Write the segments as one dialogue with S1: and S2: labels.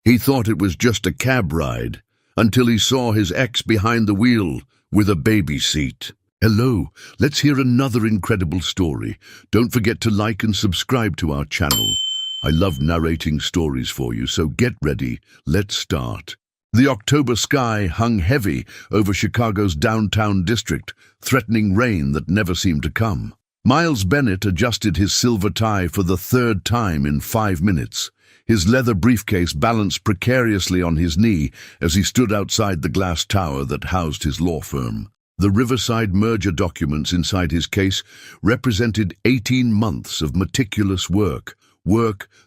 S1: He thought it was just a cab ride, until he saw his ex behind the wheel with a baby seat. Hello, let's hear another incredible story. Don't forget to like and subscribe to our channel. I love narrating stories for you, so get ready. Let's start. The October sky hung heavy over Chicago's downtown district, threatening rain that never seemed to come. Miles Bennett adjusted his silver tie for the third time in 5 minutes. His leather briefcase balanced precariously on his knee as he stood outside the glass tower that housed his law firm. The Riverside merger documents inside his case represented 18 months of meticulous work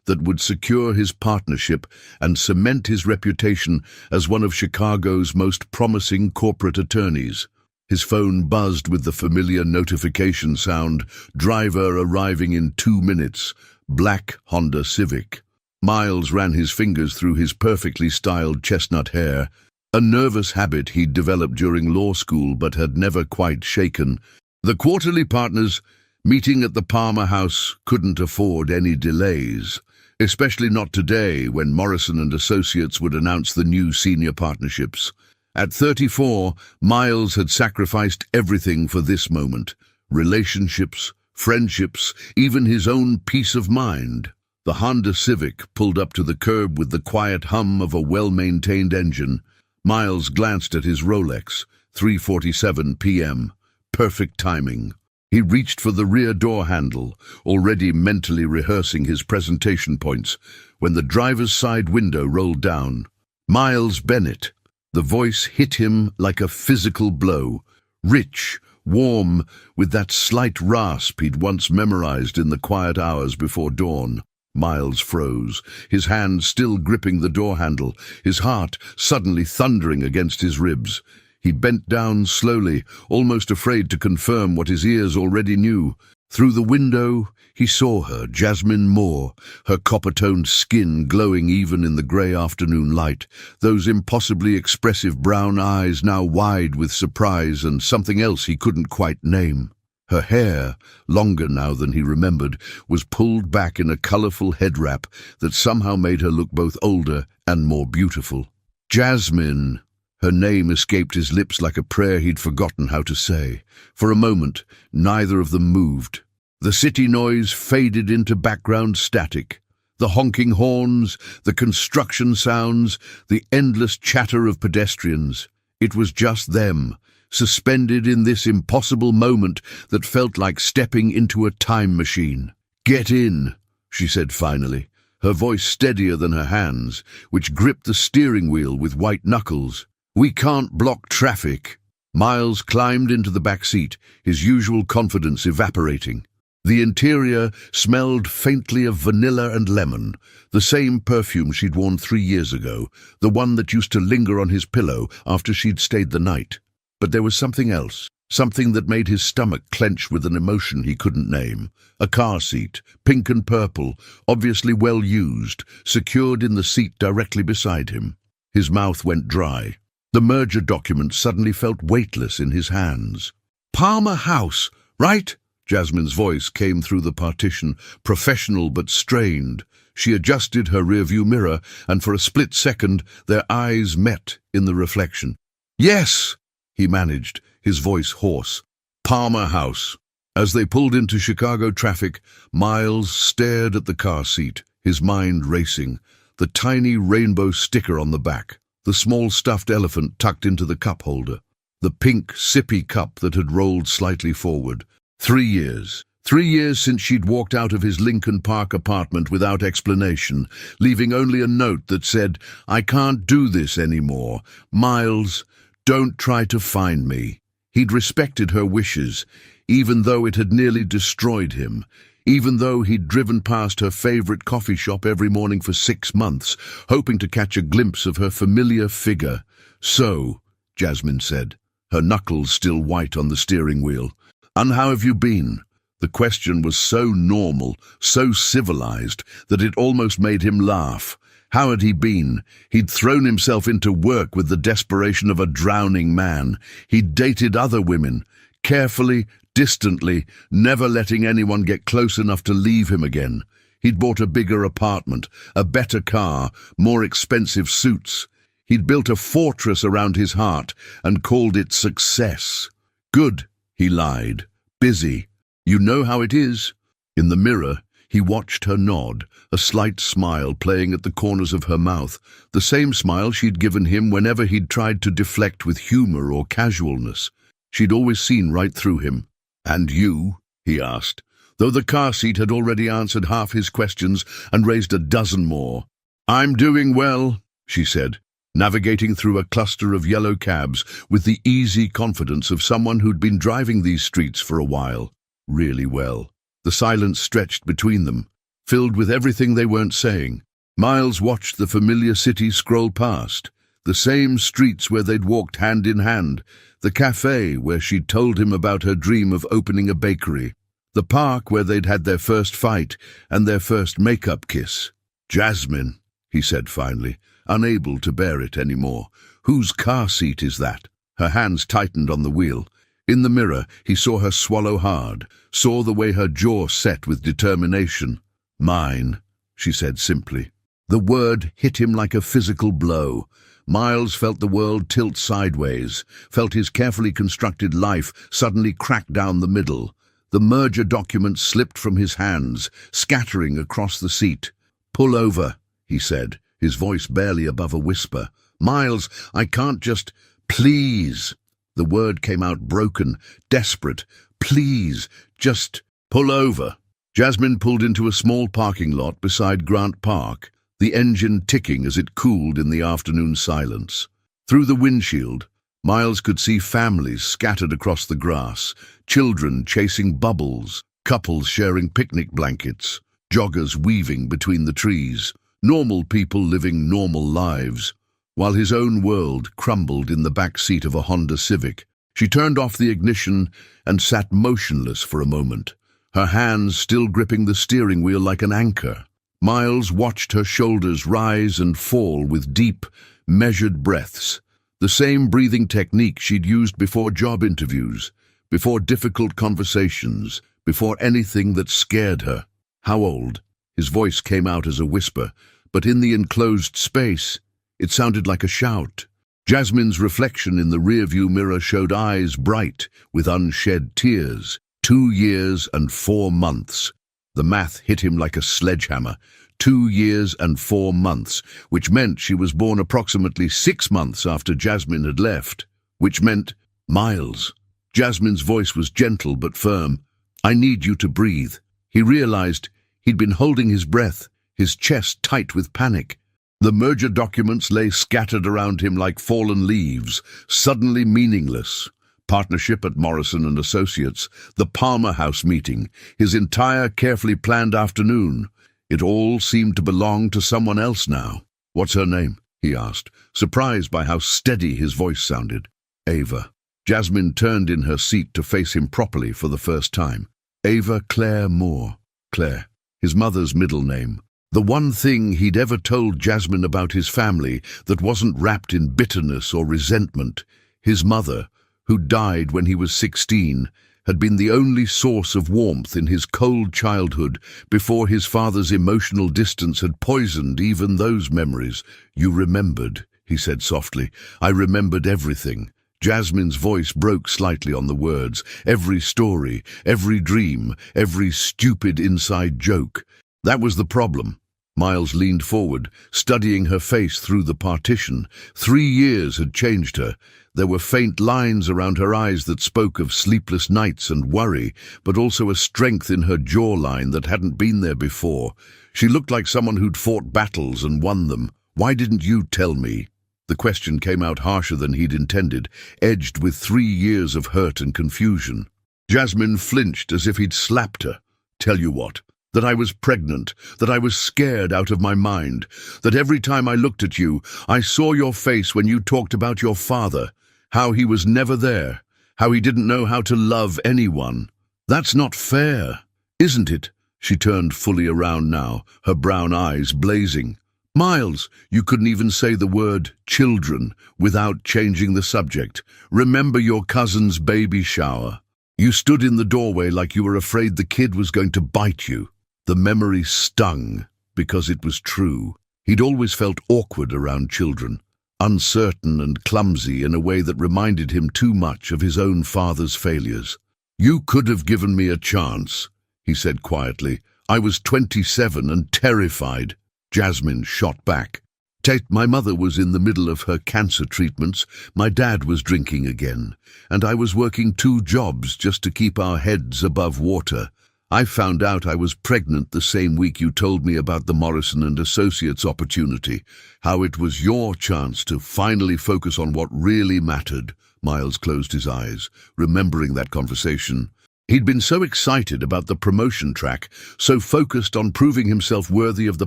S1: that would secure his partnership and cement his reputation as one of Chicago's most promising corporate attorneys. His phone buzzed with the familiar notification sound, driver arriving in 2 minutes, black Honda Civic. Miles ran his fingers through his perfectly styled chestnut hair, a nervous habit he'd developed during law school but had never quite shaken. The quarterly partners meeting at the Palmer House couldn't afford any delays, especially not today when Morrison and Associates would announce the new senior partnerships. At 34, Miles had sacrificed everything for this moment: relationships, friendships, even his own peace of mind. The Honda Civic pulled up to the curb with the quiet hum of a well-maintained engine. Miles glanced at his Rolex, 3:47 p.m. Perfect timing. He reached for the rear door handle, already mentally rehearsing his presentation points, when the driver's side window rolled down. Miles Bennett. The voice hit him like a physical blow. Rich, warm, with that slight rasp he'd once memorized in the quiet hours before dawn. Miles froze, his hand still gripping the door handle, his heart suddenly thundering against his ribs. He bent down slowly, almost afraid to confirm what his ears already knew. Through the window, he saw her, Jasmine Moore, her copper-toned skin glowing even in the grey afternoon light, those impossibly expressive brown eyes now wide with surprise and something else he couldn't quite name. Her hair, longer now than he remembered, was pulled back in a colourful head wrap that somehow made her look both older and more beautiful. Jasmine. Her name escaped his lips like a prayer he'd forgotten how to say. For a moment, neither of them moved. The city noise faded into background static. The honking horns, the construction sounds, the endless chatter of pedestrians. It was just them, suspended in this impossible moment that felt like stepping into a time machine. "Get in," she said finally, her voice steadier than her hands, which gripped the steering wheel with white knuckles. "We can't block traffic." Miles climbed into the back seat, his usual confidence evaporating. The interior smelled faintly of vanilla and lemon, the same perfume she'd worn 3 years ago, the one that used to linger on his pillow after she'd stayed the night. But there was something else, something that made his stomach clench with an emotion he couldn't name. A car seat, pink and purple, obviously well used, secured in the seat directly beside him. His mouth went dry. The merger document suddenly felt weightless in his hands. "Palmer House, right?" Jasmine's voice came through the partition, professional but strained. She adjusted her rearview mirror, and for a split second their eyes met in the reflection. "Yes," he managed, his voice hoarse. "Palmer House." As they pulled into Chicago traffic, Miles stared at the car seat, his mind racing. The tiny rainbow sticker on the back, the small stuffed elephant tucked into the cup holder, the pink, sippy cup that had rolled slightly forward. 3 years. 3 years since she'd walked out of his Lincoln Park apartment without explanation, leaving only a note that said, "I can't do this anymore. Miles, don't try to find me." He'd respected her wishes, even though it had nearly destroyed him, even though he'd driven past her favorite coffee shop every morning for 6 months, hoping to catch a glimpse of her familiar figure. "So," Jasmine said, her knuckles still white on the steering wheel, "and how have you been?" The question was so normal, so civilized, that it almost made him laugh. How had he been? He'd thrown himself into work with the desperation of a drowning man. He'd dated other women, carefully, distantly, never letting anyone get close enough to leave him again. He'd bought a bigger apartment, a better car, more expensive suits. He'd built a fortress around his heart and called it success. Good, he lied. Busy. You know how it is. In the mirror, he watched her nod, a slight smile playing at the corners of her mouth, the same smile she'd given him whenever he'd tried to deflect with humor or casualness. She'd always seen right through him. "And you?" he asked, though the car seat had already answered half his questions and raised a dozen more. "I'm doing well," she said, navigating through a cluster of yellow cabs with the easy confidence of someone who'd been driving these streets for a while. Really well. The silence stretched between them, filled with everything they weren't saying. Miles watched the familiar city scroll past, the same streets where they'd walked hand in hand, the cafe where she'd told him about her dream of opening a bakery, the park where they'd had their first fight and their first makeup kiss. "Jasmine," he said finally, unable to bear it anymore. "Whose car seat is that?" Her hands tightened on the wheel. In the mirror, he saw her swallow hard, saw the way her jaw set with determination. "Mine," she said simply. The word hit him like a physical blow. Miles felt the world tilt sideways, felt his carefully constructed life suddenly crack down the middle. The merger documents slipped from his hands, scattering across the seat. "Pull over," he said, his voice barely above a whisper. "Miles, I can't just—" "Please." The word came out broken, desperate. "Please, just pull over." Jasmine pulled into a small parking lot beside Grant Park, the engine ticking as it cooled in the afternoon silence. Through the windshield, Miles could see families scattered across the grass, children chasing bubbles, couples sharing picnic blankets, joggers weaving between the trees, normal people living normal lives, while his own world crumbled in the back seat of a Honda Civic. She turned off the ignition and sat motionless for a moment, her hands still gripping the steering wheel like an anchor. Miles watched her shoulders rise and fall with deep, measured breaths, the same breathing technique she'd used before job interviews, before difficult conversations, before anything that scared her. "How old?" His voice came out as a whisper, but in the enclosed space, it sounded like a shout. Jasmine's reflection in the rearview mirror showed eyes bright with unshed tears. 2 years and 4 months. The math hit him like a sledgehammer. 2 years and 4 months, which meant she was born approximately 6 months after Jasmine had left, which meant Miles. Jasmine's voice was gentle but firm. "I need you to breathe." He realized he'd been holding his breath, his chest tight with panic. The merger documents lay scattered around him like fallen leaves, suddenly meaningless. Partnership at Morrison and Associates, the Palmer House meeting, his entire carefully planned afternoon. It all seemed to belong to someone else now. "What's her name?" he asked, surprised by how steady his voice sounded. "Ava." Jasmine turned in her seat to face him properly for the first time. Ava Claire Moore. Claire, his mother's middle name. The one thing he'd ever told Jasmine about his family that wasn't wrapped in bitterness or resentment. His mother, who died when he was 16, had been the only source of warmth in his cold childhood before his father's emotional distance had poisoned even those memories. "You remembered," he said softly. "I remembered everything." Jasmine's voice broke slightly on the words. "Every story, every dream, every stupid inside joke." That was the problem. Miles leaned forward, studying her face through the partition. 3 years had changed her. There were faint lines around her eyes that spoke of sleepless nights and worry, but also a strength in her jawline that hadn't been there before. She looked like someone who'd fought battles and won them. "Why didn't you tell me?" The question came out harsher than he'd intended, edged with 3 years of hurt and confusion. Jasmine flinched as if he'd slapped her. "Tell you what? That I was pregnant, that I was scared out of my mind, that every time I looked at you, I saw your face when you talked about your father, how he was never there, how he didn't know how to love anyone. That's not fair, isn't it?" She turned fully around now, her brown eyes blazing. "Miles, you couldn't even say the word children without changing the subject. Remember your cousin's baby shower. You stood in the doorway like you were afraid the kid was going to bite you." The memory stung because it was true. He'd always felt awkward around children, uncertain and clumsy in a way that reminded him too much of his own father's failures. "You could have given me a chance," he said quietly. "I was 27 and terrified." Jasmine shot back. "Tate, my mother was in the middle of her cancer treatments, my dad was drinking again, and I was working 2 jobs just to keep our heads above water. I found out I was pregnant the same week you told me about the Morrison and Associates opportunity, how it was your chance to finally focus on what really mattered." Miles closed his eyes, remembering that conversation. He'd been so excited about the promotion track, so focused on proving himself worthy of the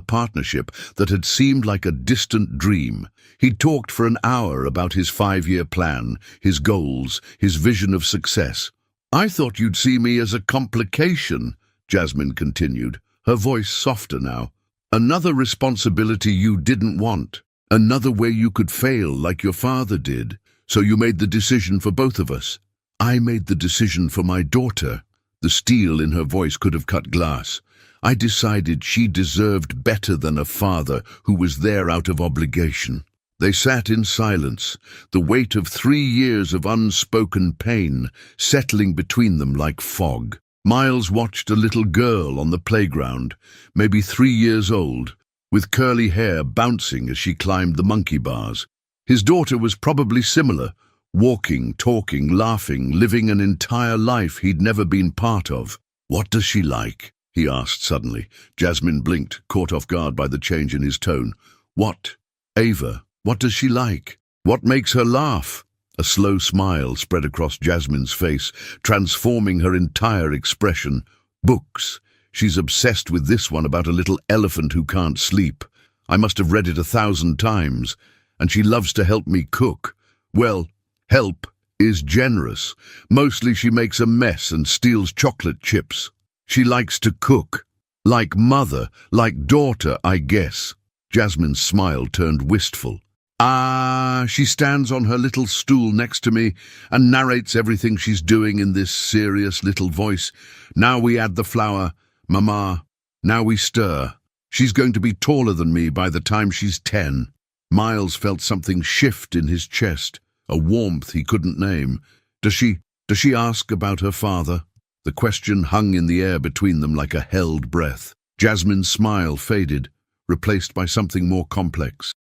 S1: partnership that had seemed like a distant dream. He'd talked for an hour about his 5-year plan, his goals, his vision of success. "I thought you'd see me as a complication," Jasmine continued, her voice softer now. "Another responsibility you didn't want, another way you could fail like your father did, so you made the decision for both of us." "I made the decision for my daughter." The steel in her voice could have cut glass. "I decided she deserved better than a father who was there out of obligation." They sat in silence, the weight of 3 years of unspoken pain settling between them like fog. Miles watched a little girl on the playground, maybe 3 years old, with curly hair bouncing as she climbed the monkey bars. His daughter was probably similar, walking, talking, laughing, living an entire life he'd never been part of. "What does she like?" he asked suddenly. Jasmine blinked, caught off guard by the change in his tone. "What? Ava, what does she like? What makes her laugh?" A slow smile spread across Jasmine's face, transforming her entire expression. "Books. She's obsessed with this one about a little elephant who can't sleep. I must have read it 1,000 times. And she loves to help me cook. Well, help is generous. Mostly she makes a mess and steals chocolate chips. She likes to cook. Like mother, like daughter, I guess." Jasmine's smile turned wistful. She stands on her little stool next to me and narrates everything she's doing in this serious little voice. "Now we add the flour, Mama. Now we stir. She's going to be taller than me by the time she's 10. Miles felt something shift in his chest, a warmth he couldn't name. Does she ask about her father?" The question hung in the air between them like a held breath. Jasmine's smile faded, replaced by something more complex.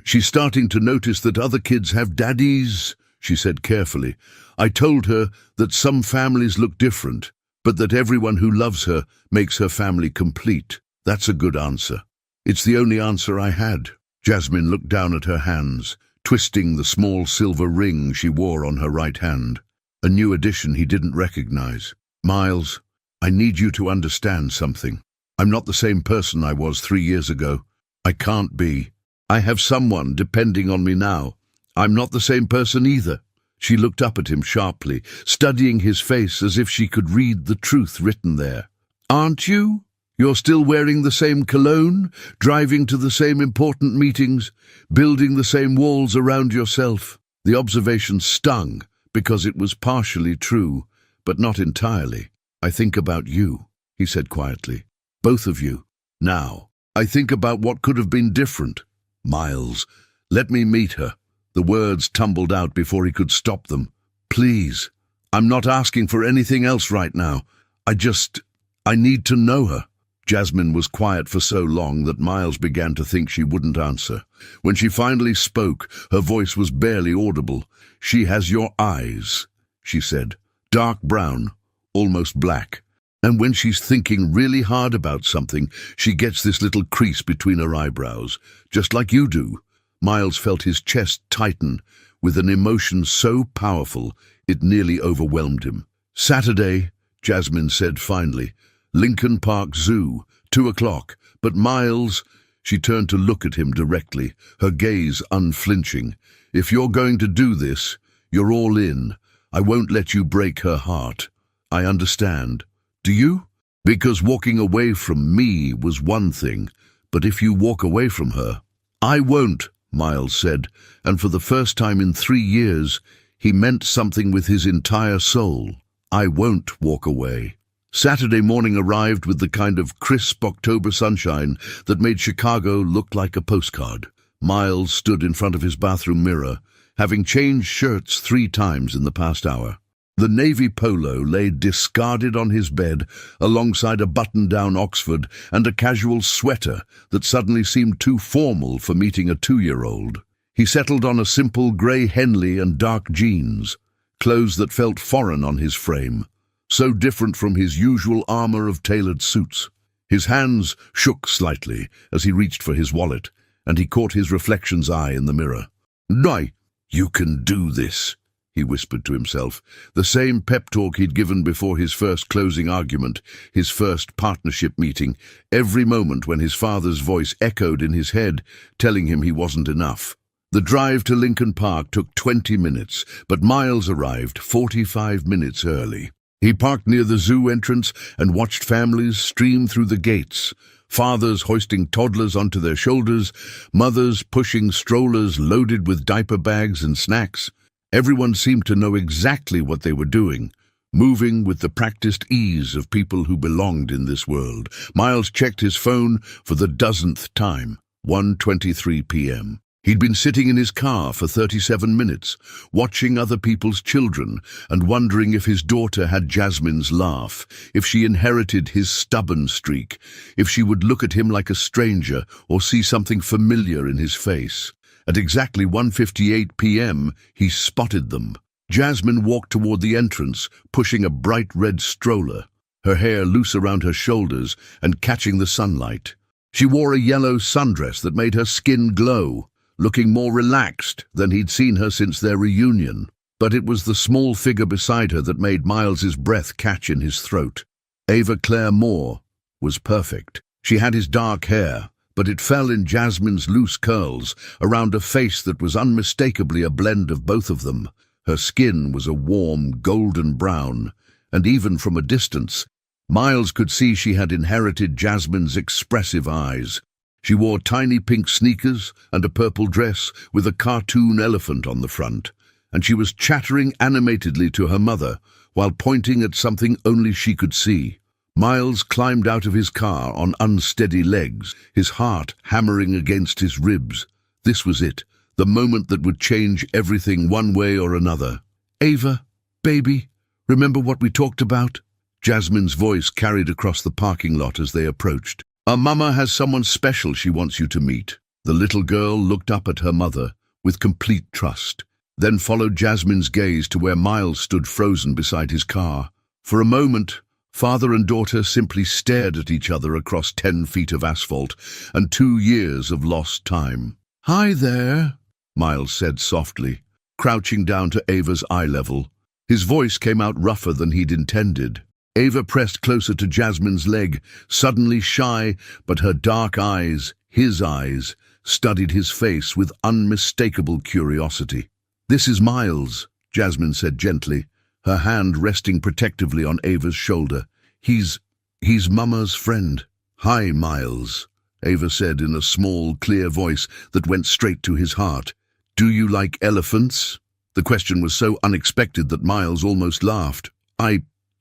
S1: "She's starting to notice that other kids have daddies," she said carefully. "I told her that some families look different, but that everyone who loves her makes her family complete. That's a good answer." "It's the only answer I had." Jasmine looked down at her hands, twisting the small silver ring she wore on her right hand, a new addition he didn't recognize. "Miles, I need you to understand something. I'm not the same person I was 3 years ago. I can't be. I have someone depending on me now. I'm not the same person either." She looked up at him sharply, studying his face as if she could read the truth written there. "Aren't you? You're still wearing the same cologne, driving to the same important meetings, building the same walls around yourself." The observation stung because it was partially true, but not entirely. "I think about you," he said quietly. "Both of you. Now, I think about what could have been different. Miles, let me meet her." The words tumbled out before he could stop them. "Please, I'm not asking for anything else right now. I need to know her." Jasmine was quiet for so long that Miles began to think she wouldn't answer. When she finally spoke, her voice was barely audible. "She has your eyes," she said. "Dark brown, almost black. And when she's thinking really hard about something, she gets this little crease between her eyebrows, just like you do." Miles felt his chest tighten with an emotion so powerful it nearly overwhelmed him. "Saturday," Jasmine said finally. "Lincoln Park Zoo, 2 o'clock. But Miles," she turned to look at him directly, her gaze unflinching. "If you're going to do this, you're all in. I won't let you break her heart. I understand. Do you? Because walking away from me was one thing, but if you walk away from her—" "I won't," Miles said, and for the first time in 3 years, he meant something with his entire soul. "I won't walk away." Saturday morning arrived with the kind of crisp October sunshine that made Chicago look like a postcard. Miles stood in front of his bathroom mirror, having changed shirts 3 times in the past hour. The navy polo lay discarded on his bed alongside a button-down Oxford and a casual sweater that suddenly seemed too formal for meeting a 2-year-old. He settled on a simple grey Henley and dark jeans, clothes that felt foreign on his frame, so different from his usual armor of tailored suits. His hands shook slightly as he reached for his wallet, and he caught his reflection's eye in the mirror. "No, you can do this," he whispered to himself, the same pep talk he'd given before his first closing argument, his first partnership meeting, every moment when his father's voice echoed in his head, telling him he wasn't enough. The drive to Lincoln Park took 20 minutes, but Miles arrived 45 minutes early. He parked near the zoo entrance and watched families stream through the gates, fathers hoisting toddlers onto their shoulders, mothers pushing strollers loaded with diaper bags and snacks. Everyone seemed to know exactly what they were doing, moving with the practiced ease of people who belonged in this world. Miles checked his phone for the dozenth time, 1:23 p.m. He'd been sitting in his car for 37 minutes, watching other people's children and wondering if his daughter had Jasmine's laugh, if she inherited his stubborn streak, if she would look at him like a stranger or see something familiar in his face. At exactly 1:58 p.m., he spotted them. Jasmine walked toward the entrance, pushing a bright red stroller, her hair loose around her shoulders and catching the sunlight. She wore a yellow sundress that made her skin glow, looking more relaxed than he'd seen her since their reunion. But it was the small figure beside her that made Miles's breath catch in his throat. Ava Claire Moore was perfect. She had his dark hair, but it fell in Jasmine's loose curls around a face that was unmistakably a blend of both of them. Her skin was a warm golden brown, and even from a distance, Miles could see she had inherited Jasmine's expressive eyes. She wore tiny pink sneakers and a purple dress with a cartoon elephant on the front, and she was chattering animatedly to her mother while pointing at something only she could see. Miles climbed out of his car on unsteady legs, his heart hammering against his ribs. This was it, the moment that would change everything one way or another. "Ava, baby, remember what we talked about?" Jasmine's voice carried across the parking lot as they approached. "Our mama has someone special she wants you to meet." The little girl looked up at her mother with complete trust, then followed Jasmine's gaze to where Miles stood frozen beside his car. For a moment, father and daughter simply stared at each other across 10 feet of asphalt and 2 years of lost time. "Hi there," Miles said softly, crouching down to Ava's eye level. His voice came out rougher than he'd intended. Ava pressed closer to Jasmine's leg, suddenly shy, but her dark eyes, his eyes, studied his face with unmistakable curiosity. "This is Miles," Jasmine said gently, her hand resting protectively on Ava's shoulder. He's Mama's friend." "Hi, Miles," Ava said in a small, clear voice that went straight to his heart. "Do you like elephants?" The question was so unexpected that Miles almost laughed.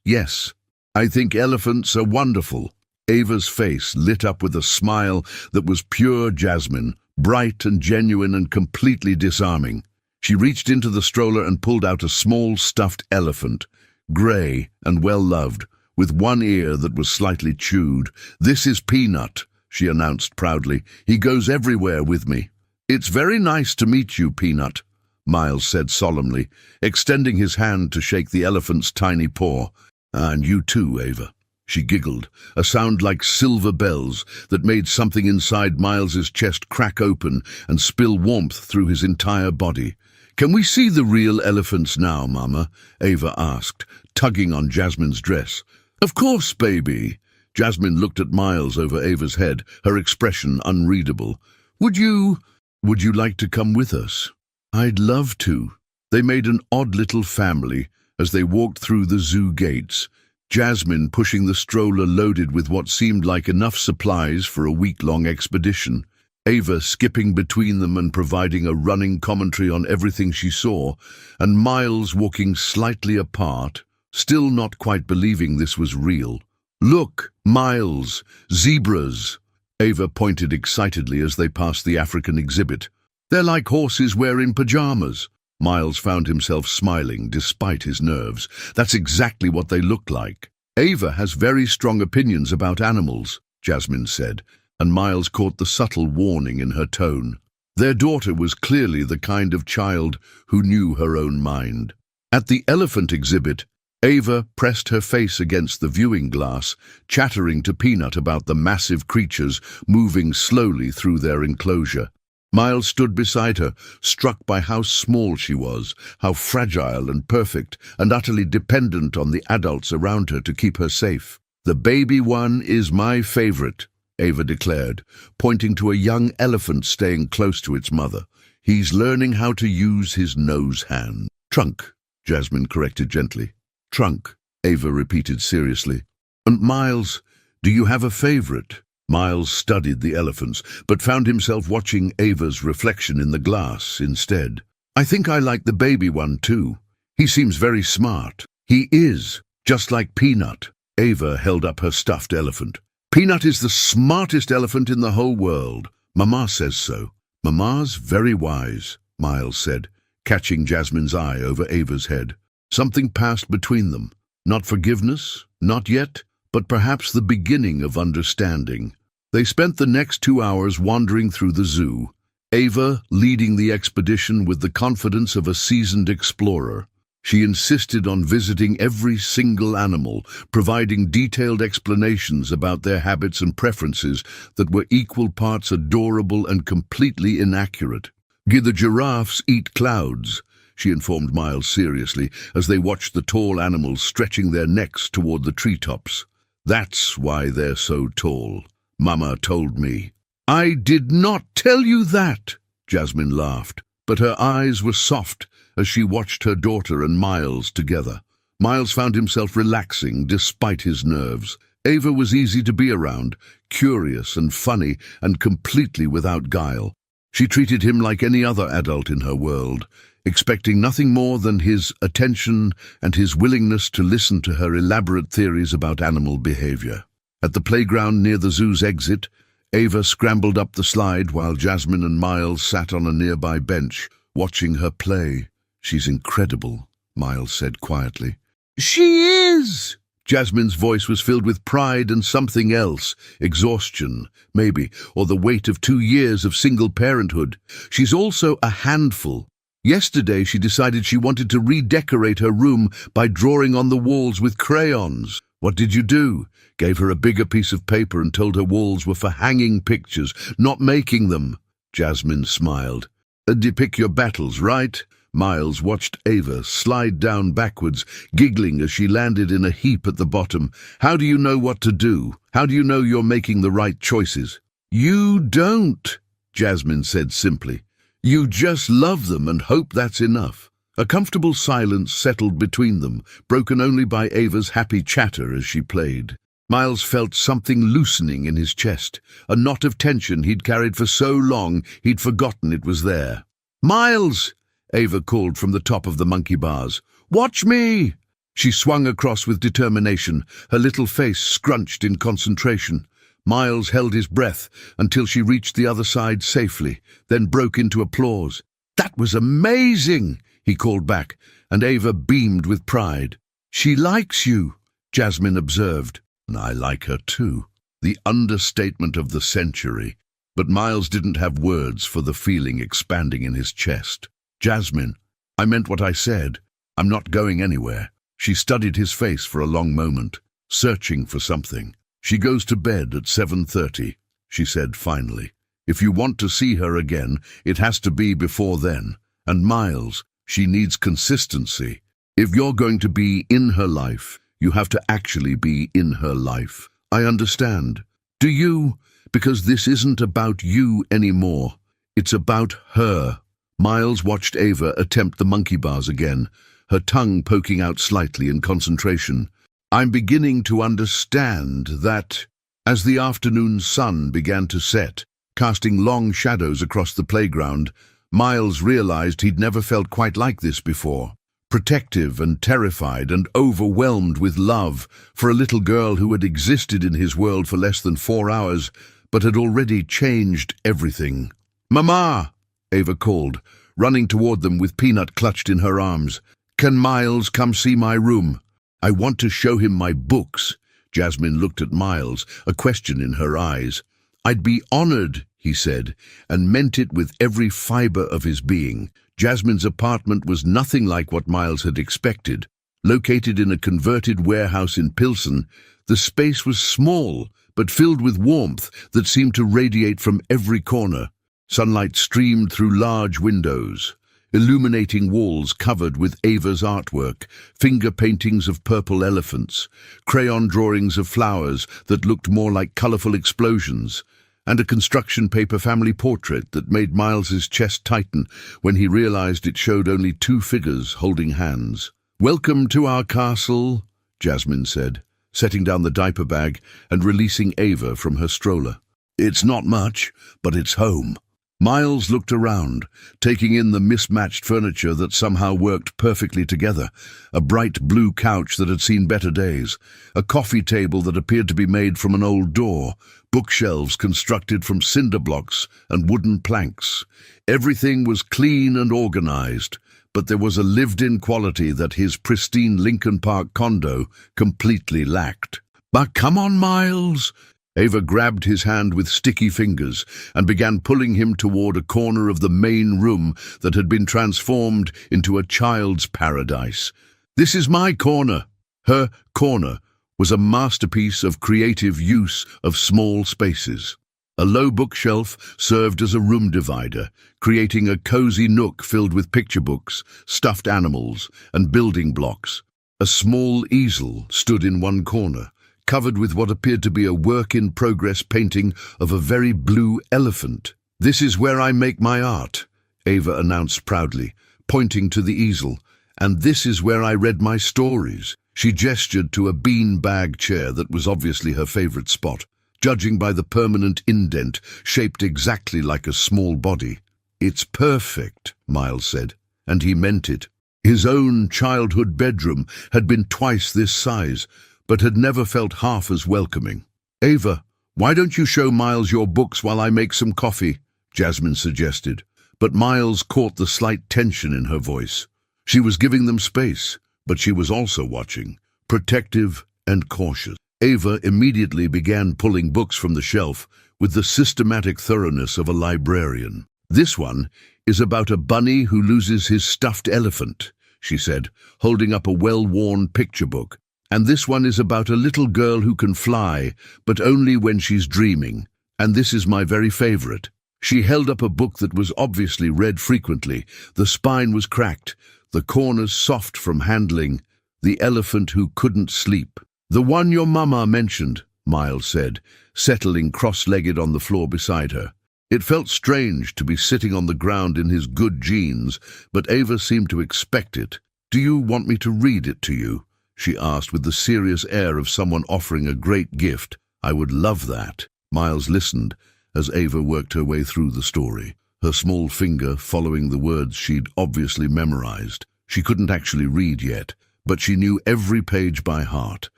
S1: Yes. I think elephants are wonderful." Ava's face lit up with a smile that was pure Jasmine, bright and genuine and completely disarming. She reached into the stroller and pulled out a small stuffed elephant, grey and well-loved, with one ear that was slightly chewed. "This is Peanut," she announced proudly. "He goes everywhere with me." "It's very nice to meet you, Peanut," Miles said solemnly, extending his hand to shake the elephant's tiny paw. "And you too, Ava," she giggled, a sound like silver bells that made something inside Miles's chest crack open and spill warmth through his entire body. "Can we see the real elephants now, Mama?" Ava asked, tugging on Jasmine's dress. "Of course, baby." Jasmine looked at Miles over Ava's head, her expression unreadable. Would you like to come with us?" "I'd love to." They made an odd little family as they walked through the zoo gates, Jasmine pushing the stroller loaded with what seemed like enough supplies for a week-long expedition, Ava skipping between them and providing a running commentary on everything she saw, and Miles walking slightly apart, still not quite believing this was real. "Look, Miles, zebras!" Ava pointed excitedly as they passed the African exhibit. "They're like horses wearing pajamas." Miles found himself smiling despite his nerves. That's exactly what they look like. "Ava has very strong opinions about animals," Jasmine said, and Miles caught the subtle warning in her tone. Their daughter was clearly the kind of child who knew her own mind. At the elephant exhibit, Ava pressed her face against the viewing glass, chattering to Peanut about the massive creatures moving slowly through their enclosure. Miles stood beside her, struck by how small she was, how fragile and perfect, and utterly dependent on the adults around her to keep her safe. "The baby one is my favorite," Ava declared, pointing to a young elephant staying close to its mother. "He's learning how to use his nose hand." "Trunk," Jasmine corrected gently. "Trunk," Ava repeated seriously. "And Miles, do you have a favorite?" Miles studied the elephants, but found himself watching Ava's reflection in the glass instead. "I think I like the baby one too. He seems very smart." "He is, just like Peanut." Ava held up her stuffed elephant. "Peanut is the smartest elephant in the whole world. Mama says so." "Mama's very wise," Miles said, catching Jasmine's eye over Ava's head. Something passed between them. Not forgiveness, not yet, but perhaps the beginning of understanding. They spent the next 2 hours wandering through the zoo, Ava leading the expedition with the confidence of a seasoned explorer. She insisted on visiting every single animal, providing detailed explanations about their habits and preferences that were equal parts adorable and completely inaccurate. "The giraffes eat clouds," she informed Miles seriously as they watched the tall animals stretching their necks toward the treetops. "That's why they're so tall, Mama told me." "I did not tell you that," Jasmine laughed, but her eyes were soft as she watched her daughter and Miles together. Miles found himself relaxing despite his nerves. Ava was easy to be around, curious and funny and completely without guile. She treated him like any other adult in her world, expecting nothing more than his attention and his willingness to listen to her elaborate theories about animal behavior. At the playground near the zoo's exit, Ava scrambled up the slide while Jasmine and Miles sat on a nearby bench, watching her play. "She's incredible," Miles said quietly. "She is!" Jasmine's voice was filled with pride and something else, exhaustion, maybe, or the weight of 2 years of single parenthood. "She's also a handful. Yesterday she decided she wanted to redecorate her room by drawing on the walls with crayons. What did you do? Gave her a bigger piece of paper and told her walls were for hanging pictures, not making them." Jasmine smiled. "You pick your battles, right?" Miles watched Ava slide down backwards, giggling as she landed in a heap at the bottom. "How do you know what to do? How do you know you're making the right choices?" "You don't," Jasmine said simply. "You just love them and hope that's enough." A comfortable silence settled between them, broken only by Ava's happy chatter as she played. Miles felt something loosening in his chest, a knot of tension he'd carried for so long he'd forgotten it was there. "Miles!" Ava called from the top of the monkey bars. "Watch me!" She swung across with determination, her little face scrunched in concentration. Miles held his breath until she reached the other side safely, then broke into applause. "That was amazing!" he called back, and Ava beamed with pride. "She likes you," Jasmine observed. "And I like her too." The understatement of the century. But Miles didn't have words for the feeling expanding in his chest. "Jasmine, I meant what I said. I'm not going anywhere." She studied his face for a long moment, searching for something. "She goes to bed at 7:30, she said finally. "If you want to see her again, it has to be before then. And Miles, she needs consistency. If you're going to be in her life, you have to actually be in her life." "I understand. Do you? Because this isn't about you anymore. It's about her." Miles watched Ava attempt the monkey bars again, her tongue poking out slightly in concentration. "I'm beginning to understand that." As the afternoon sun began to set, casting long shadows across the playground, Miles realized he'd never felt quite like this before. protective and terrified and overwhelmed with love for a little girl who had existed in his world for less than 4 hours, but had already changed everything. "Mama!" Ava called, running toward them with Peanut clutched in her arms. "Can Miles come see my room? I want to show him my books." Jasmine looked at Miles, a question in her eyes. "I'd be honored," he said, and meant it with every fiber of his being. Jasmine's apartment was nothing like what Miles had expected. Located in a converted warehouse in Pilsen, the space was small, but filled with warmth that seemed to radiate from every corner. Sunlight streamed through large windows, illuminating walls covered with Ava's artwork, finger paintings of purple elephants, crayon drawings of flowers that looked more like colorful explosions, and a construction paper family portrait that made Miles's chest tighten when he realized it showed only 2 figures holding hands. "Welcome to our castle," Jasmine said, setting down the diaper bag and releasing Ava from her stroller. "It's not much, but it's home." Miles looked around, taking in the mismatched furniture that somehow worked perfectly together. A bright blue couch that had seen better days, a coffee table that appeared to be made from an old door, bookshelves constructed from cinder blocks and wooden planks. Everything was clean and organized, but there was a lived-in quality that his pristine Lincoln Park condo completely lacked. "But come on, Miles!" Ava grabbed his hand with sticky fingers and began pulling him toward a corner of the main room that had been transformed into a child's paradise. "This is my corner." Her corner was a masterpiece of creative use of small spaces. A low bookshelf served as a room divider, creating a cozy nook filled with picture books, stuffed animals, and building blocks. A small easel stood in one corner, covered with what appeared to be a work-in-progress painting of a very blue elephant. "This is where I make my art," Ava announced proudly, pointing to the easel. "And this is where I read my stories." She gestured to a bean-bag chair that was obviously her favorite spot, judging by the permanent indent shaped exactly like a small body. "It's perfect," Miles said, and he meant it. His own childhood bedroom had been twice this size, but had never felt half as welcoming. "Ava, why don't you show Miles your books while I make some coffee?" Jasmine suggested, but Miles caught the slight tension in her voice. She was giving them space, but she was also watching, protective and cautious. Ava immediately began pulling books from the shelf with the systematic thoroughness of a librarian. "This one is about a bunny who loses his stuffed elephant," she said, holding up a well-worn picture book. "And this one is about a little girl who can fly, but only when she's dreaming. And this is my very favorite." She held up a book that was obviously read frequently. The spine was cracked, the corners soft from handling. "The Elephant Who Couldn't Sleep." "The one your mama mentioned," Miles said, settling cross-legged on the floor beside her. It felt strange to be sitting on the ground in his good jeans, but Ava seemed to expect it. "Do you want me to read it to you?" she asked with the serious air of someone offering a great gift. "I would love that." Miles listened as Ava worked her way through the story, her small finger following the words she'd obviously memorized. She couldn't actually read yet, but she knew every page by heart,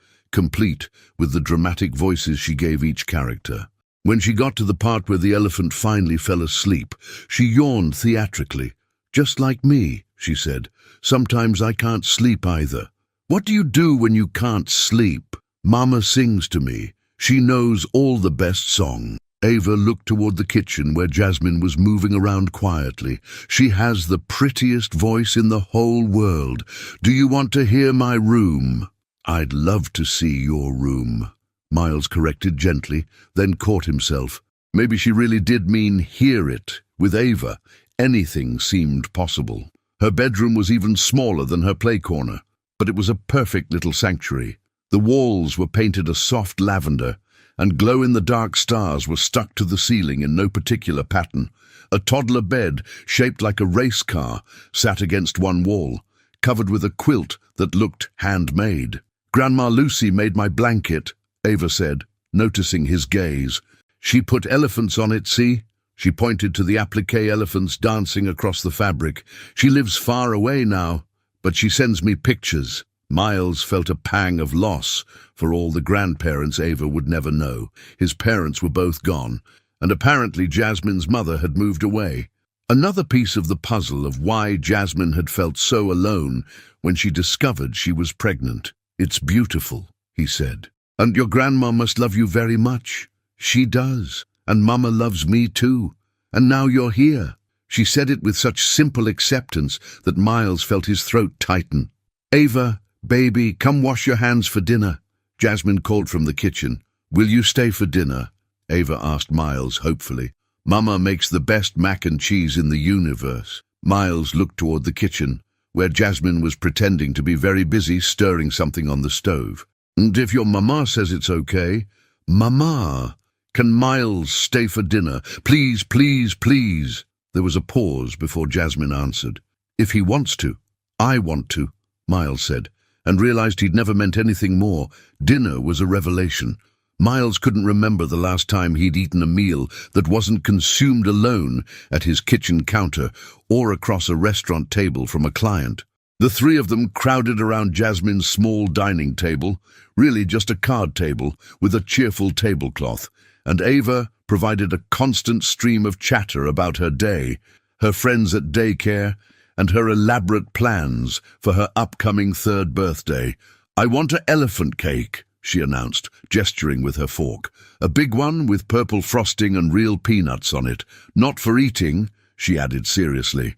S1: complete with the dramatic voices she gave each character. When she got to the part where the elephant finally fell asleep, she yawned theatrically. "Just like me," she said. "Sometimes I can't sleep either." "What do you do when you can't sleep?" "Mama sings to me. She knows all the best songs." Ava looked toward the kitchen where Jasmine was moving around quietly. "She has the prettiest voice in the whole world. Do you want to hear my room?" "I'd love to see your room," Miles corrected gently, then caught himself. Maybe she really did mean hear it. With Ava, anything seemed possible. Her bedroom was even smaller than her play corner, but it was a perfect little sanctuary. The walls were painted a soft lavender, and glow-in-the-dark stars were stuck to the ceiling in no particular pattern. A toddler bed, shaped like a race car, sat against one wall, covered with a quilt that looked handmade. "Grandma Lucy made my blanket," Ava said, noticing his gaze. "She put elephants on it, see?" She pointed to the applique elephants dancing across the fabric. "She lives far away now, but she sends me pictures. Miles felt a pang of loss for all the grandparents Ava would never know. His parents were both gone, and apparently Jasmine's mother had moved away. Another piece of the puzzle of why Jasmine had felt so alone when she discovered she was pregnant. "It's beautiful," he said. "And your grandma must love you very much." "She does, and Mama loves me too. And now you're here." She said it with such simple acceptance that Miles felt his throat tighten. "Ava, baby, come wash your hands for dinner," Jasmine called from the kitchen. "Will you stay for dinner?" Ava asked Miles hopefully. "Mama makes the best mac and cheese in the universe." Miles looked toward the kitchen, where Jasmine was pretending to be very busy stirring something on the stove. "And if your mama says it's okay—" "Mama, can Miles stay for dinner? Please, please, please." There was a pause before Jasmine answered. "If he wants to." "I want to," Miles said, and realized he'd never meant anything more. Dinner was a revelation. Miles couldn't remember the last time he'd eaten a meal that wasn't consumed alone at his kitchen counter or across a restaurant table from a client. The three of them crowded around Jasmine's small dining table, really just a card table with a cheerful tablecloth, and Ava provided a constant stream of chatter about her day, her friends at daycare, and her elaborate plans for her upcoming third birthday. "I want an elephant cake," she announced, gesturing with her fork. "A big one with purple frosting and real peanuts on it. Not for eating," she added seriously.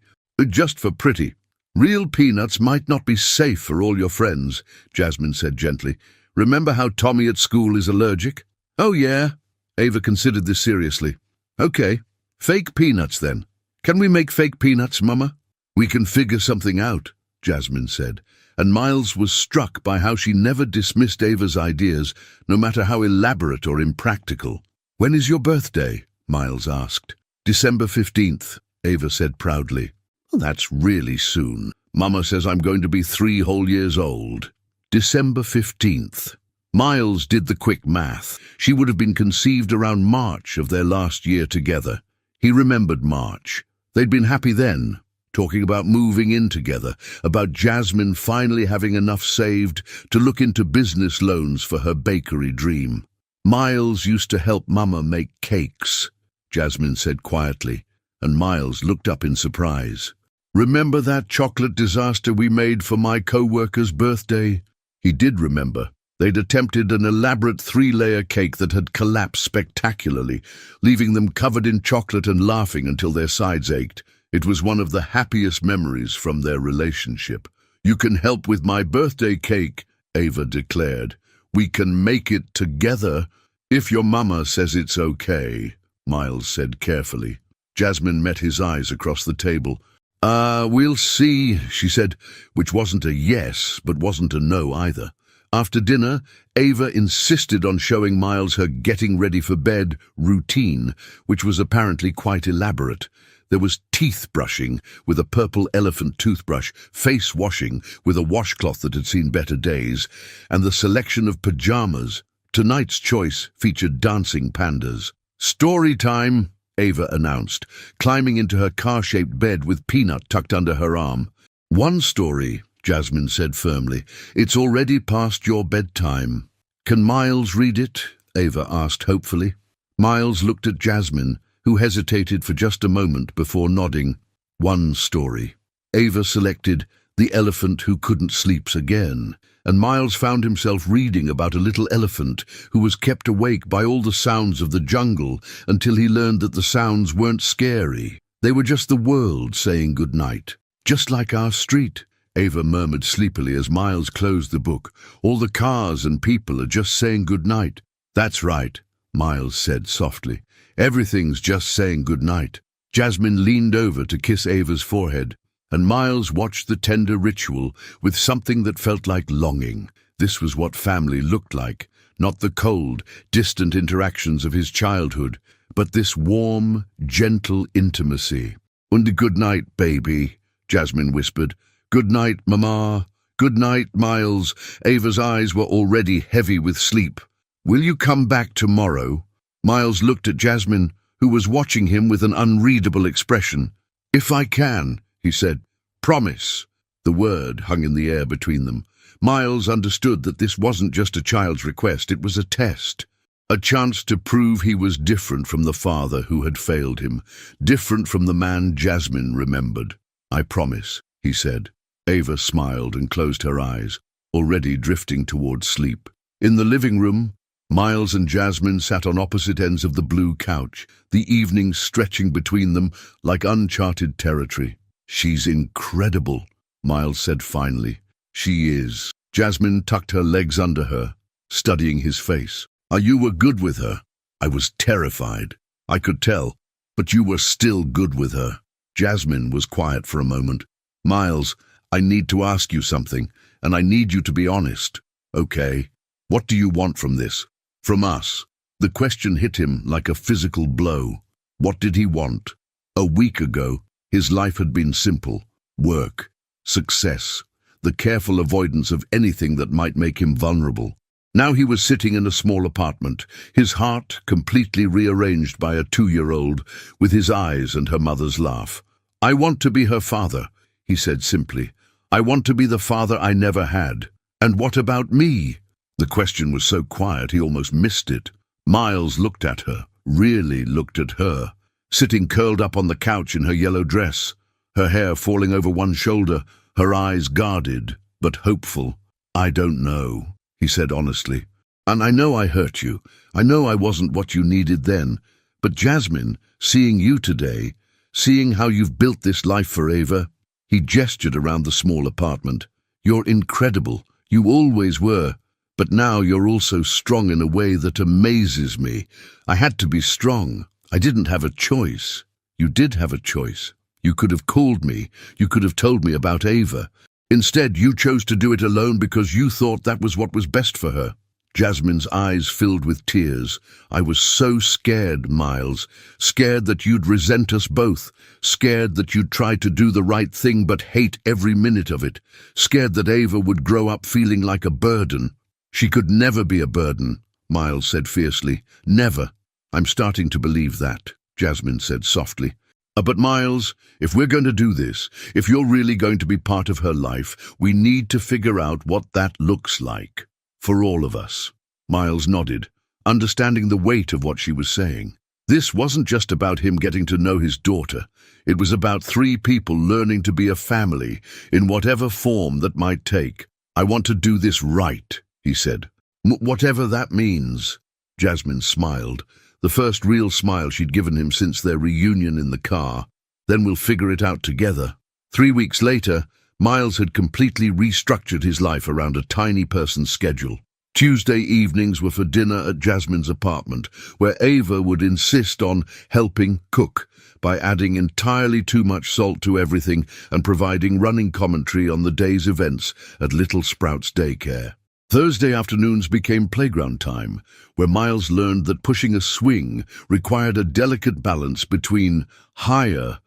S1: "Just for pretty." "Real peanuts might not be safe for all your friends," Jasmine said gently. "Remember how Tommy at school is allergic?" "Oh yeah." Ava considered this seriously. "Okay, fake peanuts then. Can we make fake peanuts, Mama?" "We can figure something out," Jasmine said, and Miles was struck by how she never dismissed Ava's ideas, no matter how elaborate or impractical. "When is your birthday?" Miles asked. "December 15th, Ava said proudly. "Well, that's really soon. Mama says I'm going to be 3 whole years old." December 15th. Miles did the quick math. She would have been conceived around March of their last year together. He remembered March. They'd been happy then, talking about moving in together, about Jasmine finally having enough saved to look into business loans for her bakery dream. "Miles used to help Mama make cakes," Jasmine said quietly, and Miles looked up in surprise. "Remember that chocolate disaster we made for my co-worker's birthday?" He did remember. They'd attempted an elaborate 3-layer cake that had collapsed spectacularly, leaving them covered in chocolate and laughing until their sides ached. It was one of the happiest memories from their relationship. "You can help with my birthday cake," Ava declared. "We can make it together if your mama says it's okay," Miles said carefully. Jasmine met his eyes across the table. We'll see," she said, which wasn't a yes, but wasn't a no either. After dinner, Ava insisted on showing Miles her getting ready for bed routine, which was apparently quite elaborate. There was teeth brushing with a purple elephant toothbrush, face washing with a washcloth that had seen better days, and the selection of pajamas. Tonight's choice featured dancing pandas. "Story time," Ava announced, climbing into her car-shaped bed with Peanut tucked under her arm. "One story," Jasmine said firmly. "It's already past your bedtime." "Can Miles read it?" Ava asked hopefully. Miles looked at Jasmine, who hesitated for just a moment before nodding. "One story." Ava selected The Elephant Who Couldn't Sleep Again, and Miles found himself reading about a little elephant who was kept awake by all the sounds of the jungle until he learned that the sounds weren't scary. They were just the world saying goodnight. "Just like our street," Ava murmured sleepily as Miles closed the book. "All the cars and people are just saying goodnight." "That's right," Miles said softly. "Everything's just saying goodnight." Jasmine leaned over to kiss Ava's forehead, and Miles watched the tender ritual with something that felt like longing. This was what family looked like, not the cold, distant interactions of his childhood, but this warm, gentle intimacy. "And good night, baby," Jasmine whispered. "Good night, Mama. Good night, Miles." Ava's eyes were already heavy with sleep. "Will you come back tomorrow?" Miles looked at Jasmine, who was watching him with an unreadable expression. "If I can," he said. "Promise." The word hung in the air between them. Miles understood that this wasn't just a child's request, it was a test. A chance to prove he was different from the father who had failed him, different from the man Jasmine remembered. "I promise," he said. Ava smiled and closed her eyes, already drifting towards sleep. In the living room, Miles and Jasmine sat on opposite ends of the blue couch, the evening stretching between them like uncharted territory. "She's incredible," Miles said finally. "She is." Jasmine tucked her legs under her, studying his face. "You were good with her." "I was terrified. I could tell. But you were still good with her." Jasmine was quiet for a moment. "Miles, I need to ask you something, and I need you to be honest." "Okay. What do you want from this? From us?" The question hit him like a physical blow. What did he want? A week ago, his life had been simple. Work, success, the careful avoidance of anything that might make him vulnerable. Now he was sitting in a small apartment, his heart completely rearranged by a 2-year-old, with his eyes and her mother's laugh. "I want to be her father," he said simply. "I want to be the father I never had." "And what about me?" The question was so quiet he almost missed it. Miles looked at her, really looked at her, sitting curled up on the couch in her yellow dress, her hair falling over one shoulder, her eyes guarded but hopeful. "I don't know," he said honestly. "And I know I hurt you. I know I wasn't what you needed then. But Jasmine, seeing you today, seeing how you've built this life for Ava," he gestured around the small apartment. "You're incredible. You always were. But now you're also strong in a way that amazes me. I had to be strong. I didn't have a choice." "You did have a choice. You could have called me. You could have told me about Ava. Instead, you chose to do it alone because you thought that was what was best for her." Jasmine's eyes filled with tears. "I was so scared, Miles. Scared that you'd resent us both. Scared that you'd try to do the right thing but hate every minute of it. Scared that Ava would grow up feeling like a burden." "She could never be a burden," Miles said fiercely. "Never." "I'm starting to believe that," Jasmine said softly. But Miles, if we're going to do this, if you're really going to be part of her life, we need to figure out what that looks like. For all of us." Miles nodded, understanding the weight of what she was saying. This wasn't just about him getting to know his daughter. It was about 3 people learning to be a family, in whatever form that might take. "I want to do this right," he said. "Whatever that means." Jasmine smiled, the first real smile she'd given him since their reunion in the car. "Then we'll figure it out together." 3 weeks later, Miles had completely restructured his life around a tiny person's schedule. Tuesday evenings were for dinner at Jasmine's apartment, where Ava would insist on helping cook by adding entirely too much salt to everything and providing running commentary on the day's events at Little Sprouts Daycare. Thursday afternoons became playground time, where Miles learned that pushing a swing required a delicate balance between higher,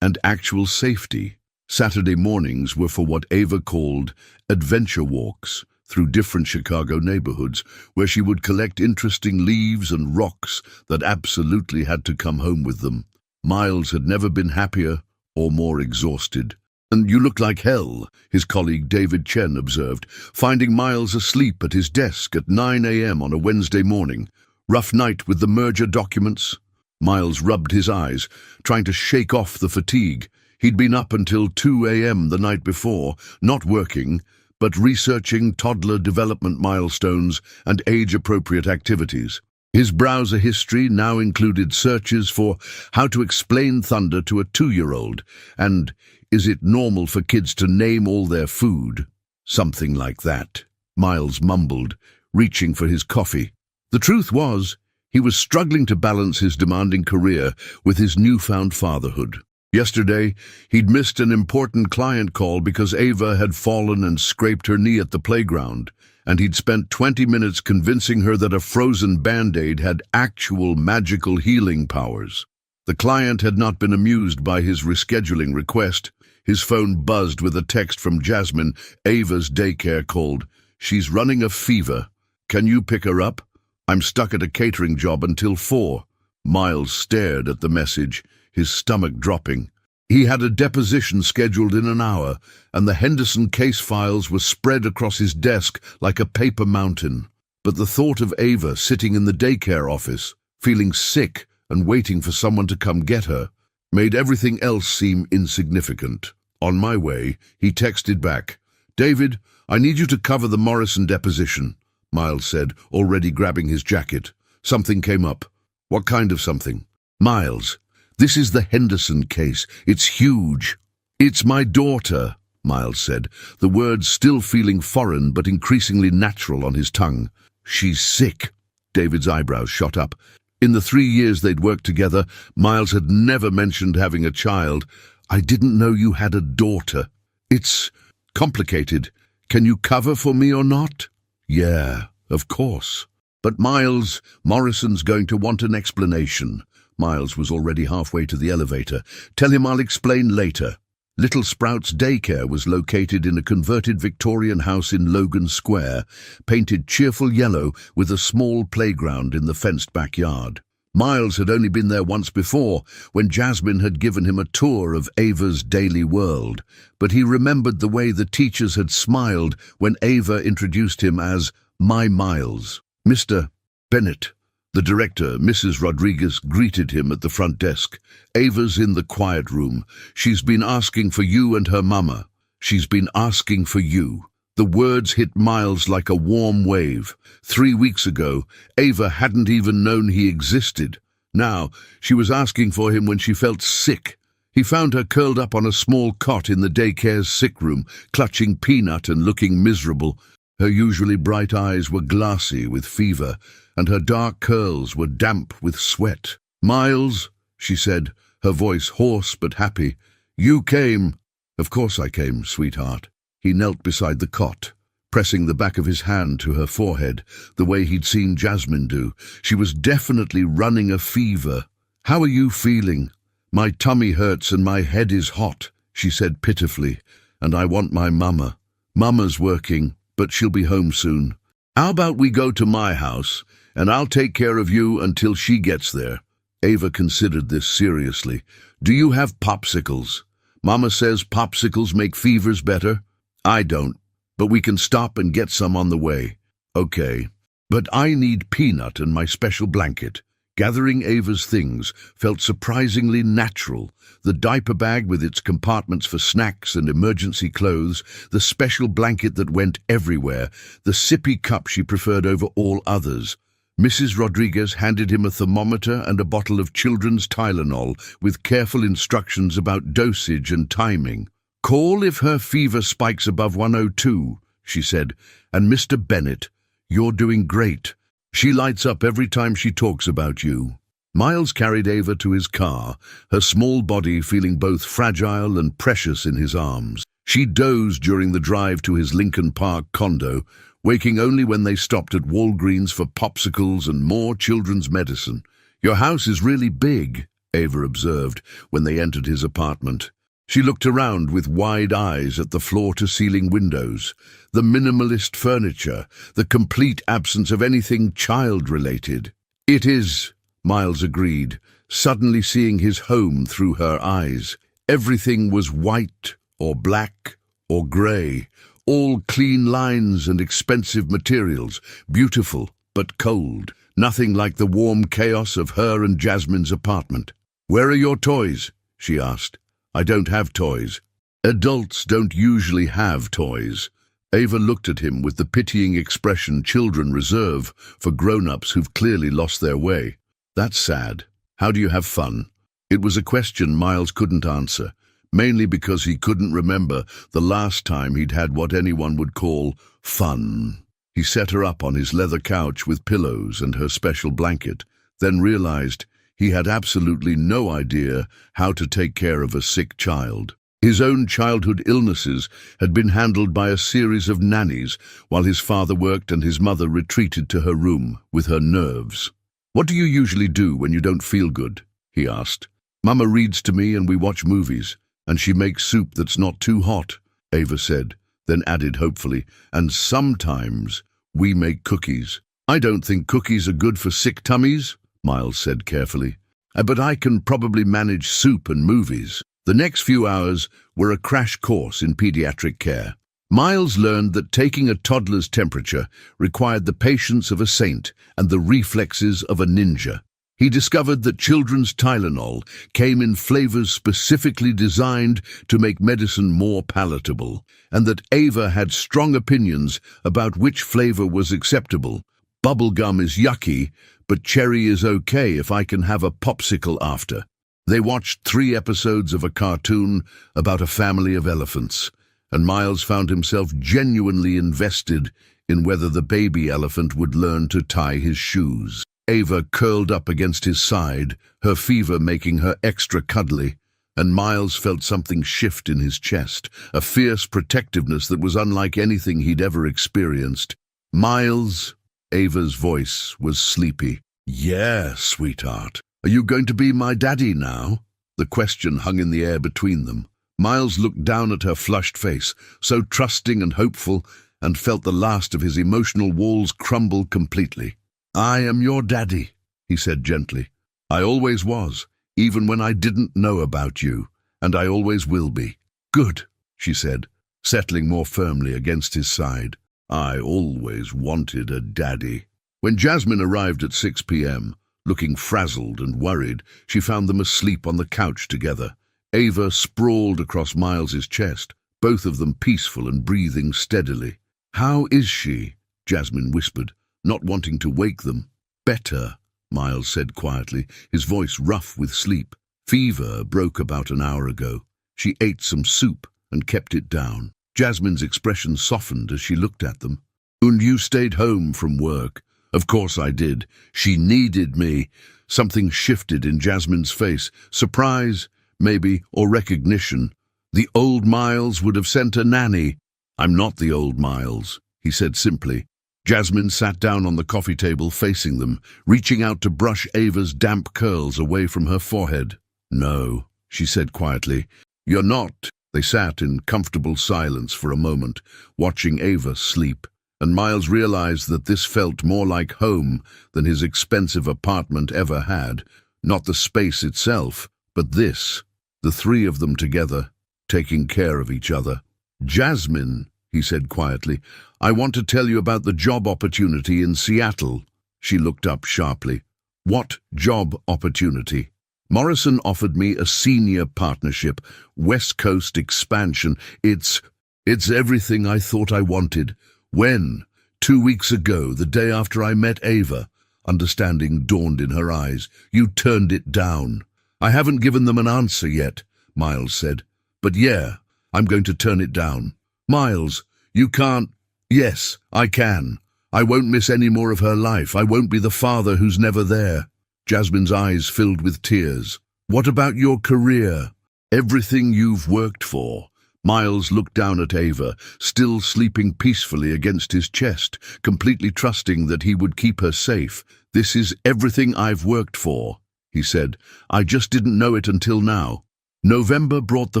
S1: and actual safety. Saturday mornings were for what Ava called adventure walks through different Chicago neighborhoods, where she would collect interesting leaves and rocks that absolutely had to come home with them. Miles had never been happier or more exhausted. "And you look like hell," his colleague David Chen observed, finding Miles asleep at his desk at 9 a.m. on a Wednesday morning. "Rough night with the merger documents?" Miles rubbed his eyes, trying to shake off the fatigue. He'd been up until 2 a.m. the night before, not working, but researching toddler development milestones and age-appropriate activities. His browser history now included searches for how to explain thunder to a 2-year-old and is it normal for kids to name all their food? Something like that, Miles mumbled, reaching for his coffee. The truth was, he was struggling to balance his demanding career with his newfound fatherhood. Yesterday, he'd missed an important client call because Ava had fallen and scraped her knee at the playground, and he'd spent 20 minutes convincing her that a frozen Band-Aid had actual magical healing powers. The client had not been amused by his rescheduling request. His phone buzzed with a text from Jasmine, Ava's daycare called. "She's running a fever. Can you pick her up? I'm stuck at a catering job until 4. Miles stared at the message, his stomach dropping. He had a deposition scheduled in an hour, and the Henderson case files were spread across his desk like a paper mountain. But the thought of Ava sitting in the daycare office, feeling sick and waiting for someone to come get her, made everything else seem insignificant. On my way, he texted back, "David, I need you to cover the Morrison deposition," Miles said, already grabbing his jacket. Something came up. "What kind of something?" "Miles, this is the Henderson case. It's huge." "It's my daughter," Miles said, the words still feeling foreign but increasingly natural on his tongue. "She's sick." David's eyebrows shot up. In the 3 years they'd worked together, Miles had never mentioned having a child. "I didn't know you had a daughter. It's complicated. Can you cover for me or not?" "Yeah, of course." "But Miles, Morrison's going to want an explanation." Miles was already halfway to the elevator. "Tell him I'll explain later." Little Sprout's daycare was located in a converted Victorian house in Logan Square, painted cheerful yellow with a small playground in the fenced backyard. Miles had only been there once before, when Jasmine had given him a tour of Ava's daily world, but he remembered the way the teachers had smiled when Ava introduced him as "My Miles." "Mr. Bennett." The director, Mrs. Rodriguez, greeted him at the front desk. "Ava's in the quiet room. She's been asking for you and her mama. She's been asking for you." The words hit Miles like a warm wave. 3 weeks ago, Ava hadn't even known he existed. Now, she was asking for him when she felt sick. He found her curled up on a small cot in the daycare's sick room, clutching Peanut and looking miserable. Her usually bright eyes were glassy with fever, and her dark curls were damp with sweat. "Miles," she said, her voice hoarse but happy, "you came." "Of course I came, sweetheart." He knelt beside the cot, pressing the back of his hand to her forehead, the way he'd seen Jasmine do. She was definitely running a fever. "How are you feeling?" "My tummy hurts and my head is hot," she said pitifully, "and I want my mama. Mama's working, but she'll be home soon. How about we go to my house, and I'll take care of you until she gets there." Ava considered this seriously. "Do you have popsicles? Mama says popsicles make fevers better." "I don't, but we can stop and get some on the way." "Okay, but I need Peanut and my special blanket." Gathering Ava's things felt surprisingly natural. The diaper bag with its compartments for snacks and emergency clothes, the special blanket that went everywhere, the sippy cup she preferred over all others. Mrs. Rodriguez handed him a thermometer and a bottle of children's Tylenol with careful instructions about dosage and timing. "Call if her fever spikes above 102, she said, "and Mr. Bennett, you're doing great. She lights up every time she talks about you." Miles carried Ava to his car, her small body feeling both fragile and precious in his arms. She dozed during the drive to his Lincoln Park condo, waking only when they stopped at Walgreens for popsicles and more children's medicine. "Your house is really big," Ava observed when they entered his apartment. She looked around with wide eyes at the floor-to-ceiling windows, the minimalist furniture, the complete absence of anything child-related. "It is," Miles agreed, suddenly seeing his home through her eyes. Everything was white or black or grey, all clean lines and expensive materials, beautiful but cold, nothing like the warm chaos of her and Jasmine's apartment. "Where are your toys?" she asked. "I don't have toys." "Adults don't usually have toys." Ava looked at him with the pitying expression children reserve for grown-ups who've clearly lost their way. "That's sad. How do you have fun?" It was a question Miles couldn't answer, mainly because he couldn't remember the last time he'd had what anyone would call fun. He set her up on his leather couch with pillows and her special blanket, then realized he had absolutely no idea how to take care of a sick child. His own childhood illnesses had been handled by a series of nannies while his father worked and his mother retreated to her room with her nerves. "What do you usually do when you don't feel good?" he asked. "Mama reads to me and we watch movies, and she makes soup that's not too hot," Ava said, then added hopefully, "and sometimes we make cookies." "I don't think cookies are good for sick tummies," Miles said carefully. But I can probably manage soup and movies." The next few hours were a crash course in pediatric care. Miles learned that taking a toddler's temperature required the patience of a saint and the reflexes of a ninja. He discovered that children's Tylenol came in flavors specifically designed to make medicine more palatable, and that Ava had strong opinions about which flavor was acceptable. Bubblegum is yucky, but cherry is okay if I can have a popsicle after. They watched 3 episodes of a cartoon about a family of elephants, and Miles found himself genuinely invested in whether the baby elephant would learn to tie his shoes. Ava curled up against his side, her fever making her extra cuddly, and Miles felt something shift in his chest, a fierce protectiveness that was unlike anything he'd ever experienced. "Miles," Ava's voice was sleepy. "Yeah, sweetheart. Are you going to be my daddy now?" The question hung in the air between them. Miles looked down at her flushed face, so trusting and hopeful, and felt the last of his emotional walls crumble completely. "I am your daddy," he said gently. "I always was, even when I didn't know about you, and I always will be." "Good," she said, settling more firmly against his side. "I always wanted a daddy." When Jasmine arrived at 6 p.m., looking frazzled and worried, she found them asleep on the couch together. Ava sprawled across Miles's chest, both of them peaceful and breathing steadily. "How is she?" Jasmine whispered, not wanting to wake them. "Better," Miles said quietly, his voice rough with sleep. "Fever broke about an hour ago. She ate some soup and kept it down." Jasmine's expression softened as she looked at them. "And you stayed home from work?" "Of course I did. She needed me." Something shifted in Jasmine's face. Surprise, maybe, or recognition. The old Miles would have sent a nanny. "I'm not the old Miles," he said simply. Jasmine sat down on the coffee table facing them, reaching out to brush Ava's damp curls away from her forehead. "No," she said quietly. "You're not." They sat in comfortable silence for a moment, watching Ava sleep, and Miles realized that this felt more like home than his expensive apartment ever had. Not the space itself, but this, the 3 of them together, taking care of each other. "Jasmine," he said quietly, "I want to tell you about the job opportunity in Seattle." She looked up sharply. "What job opportunity?" "Morrison offered me a senior partnership, West Coast expansion. It's everything I thought I wanted." "When?" 2 weeks ago, the day after I met Ava." Understanding dawned in her eyes. "You turned it down." "I haven't given them an answer yet," Miles said. "But yeah, I'm going to turn it down." "Miles, you can't." "Yes, I can. I won't miss any more of her life. I won't be the father who's never there." Jasmine's eyes filled with tears. "What about your career?" "Everything you've worked for." Miles looked down at Ava, still sleeping peacefully against his chest, completely trusting that he would keep her safe. "This is everything I've worked for," he said. "I just didn't know it until now." November brought the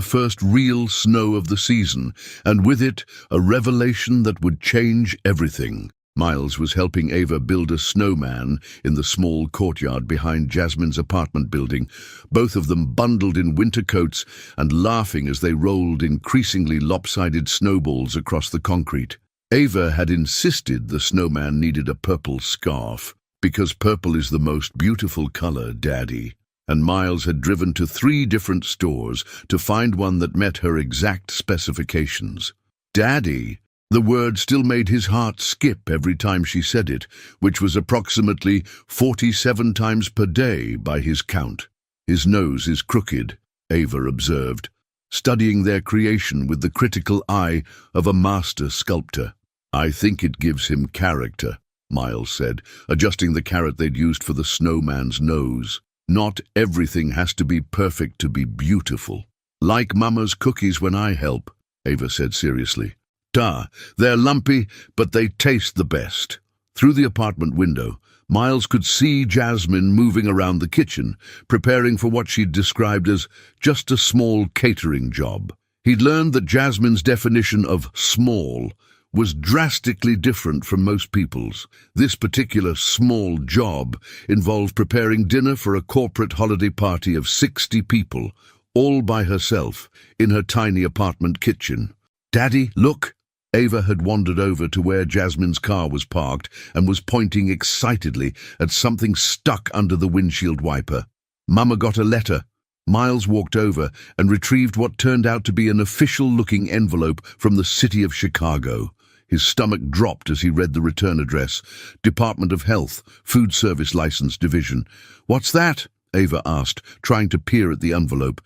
S1: first real snow of the season, and with it, a revelation that would change everything. Miles was helping Ava build a snowman in the small courtyard behind Jasmine's apartment building, both of them bundled in winter coats and laughing as they rolled increasingly lopsided snowballs across the concrete. Ava had insisted the snowman needed a purple scarf, because purple is the most beautiful color, Daddy. And Miles had driven to 3 different stores to find one that met her exact specifications. "Daddy." The word still made his heart skip every time she said it, which was approximately 47 times per day by his count. "His nose is crooked," Ava observed, studying their creation with the critical eye of a master sculptor. "I think it gives him character," Miles said, adjusting the carrot they'd used for the snowman's nose. "Not everything has to be perfect to be beautiful." "Like Mama's cookies when I help," Ava said seriously. "Duh, they're lumpy, but they taste the best." Through the apartment window, Miles could see Jasmine moving around the kitchen, preparing for what she'd described as just a small catering job. He'd learned that Jasmine's definition of small was drastically different from most people's. This particular small job involved preparing dinner for a corporate holiday party of 60 people, all by herself, in her tiny apartment kitchen. "Daddy, look!" Ava had wandered over to where Jasmine's car was parked and was pointing excitedly at something stuck under the windshield wiper. "Mama got a letter." Miles walked over and retrieved what turned out to be an official-looking envelope from the city of Chicago. His stomach dropped as he read the return address. Department of Health, Food Service License Division. "What's that?" Ava asked, trying to peer at the envelope.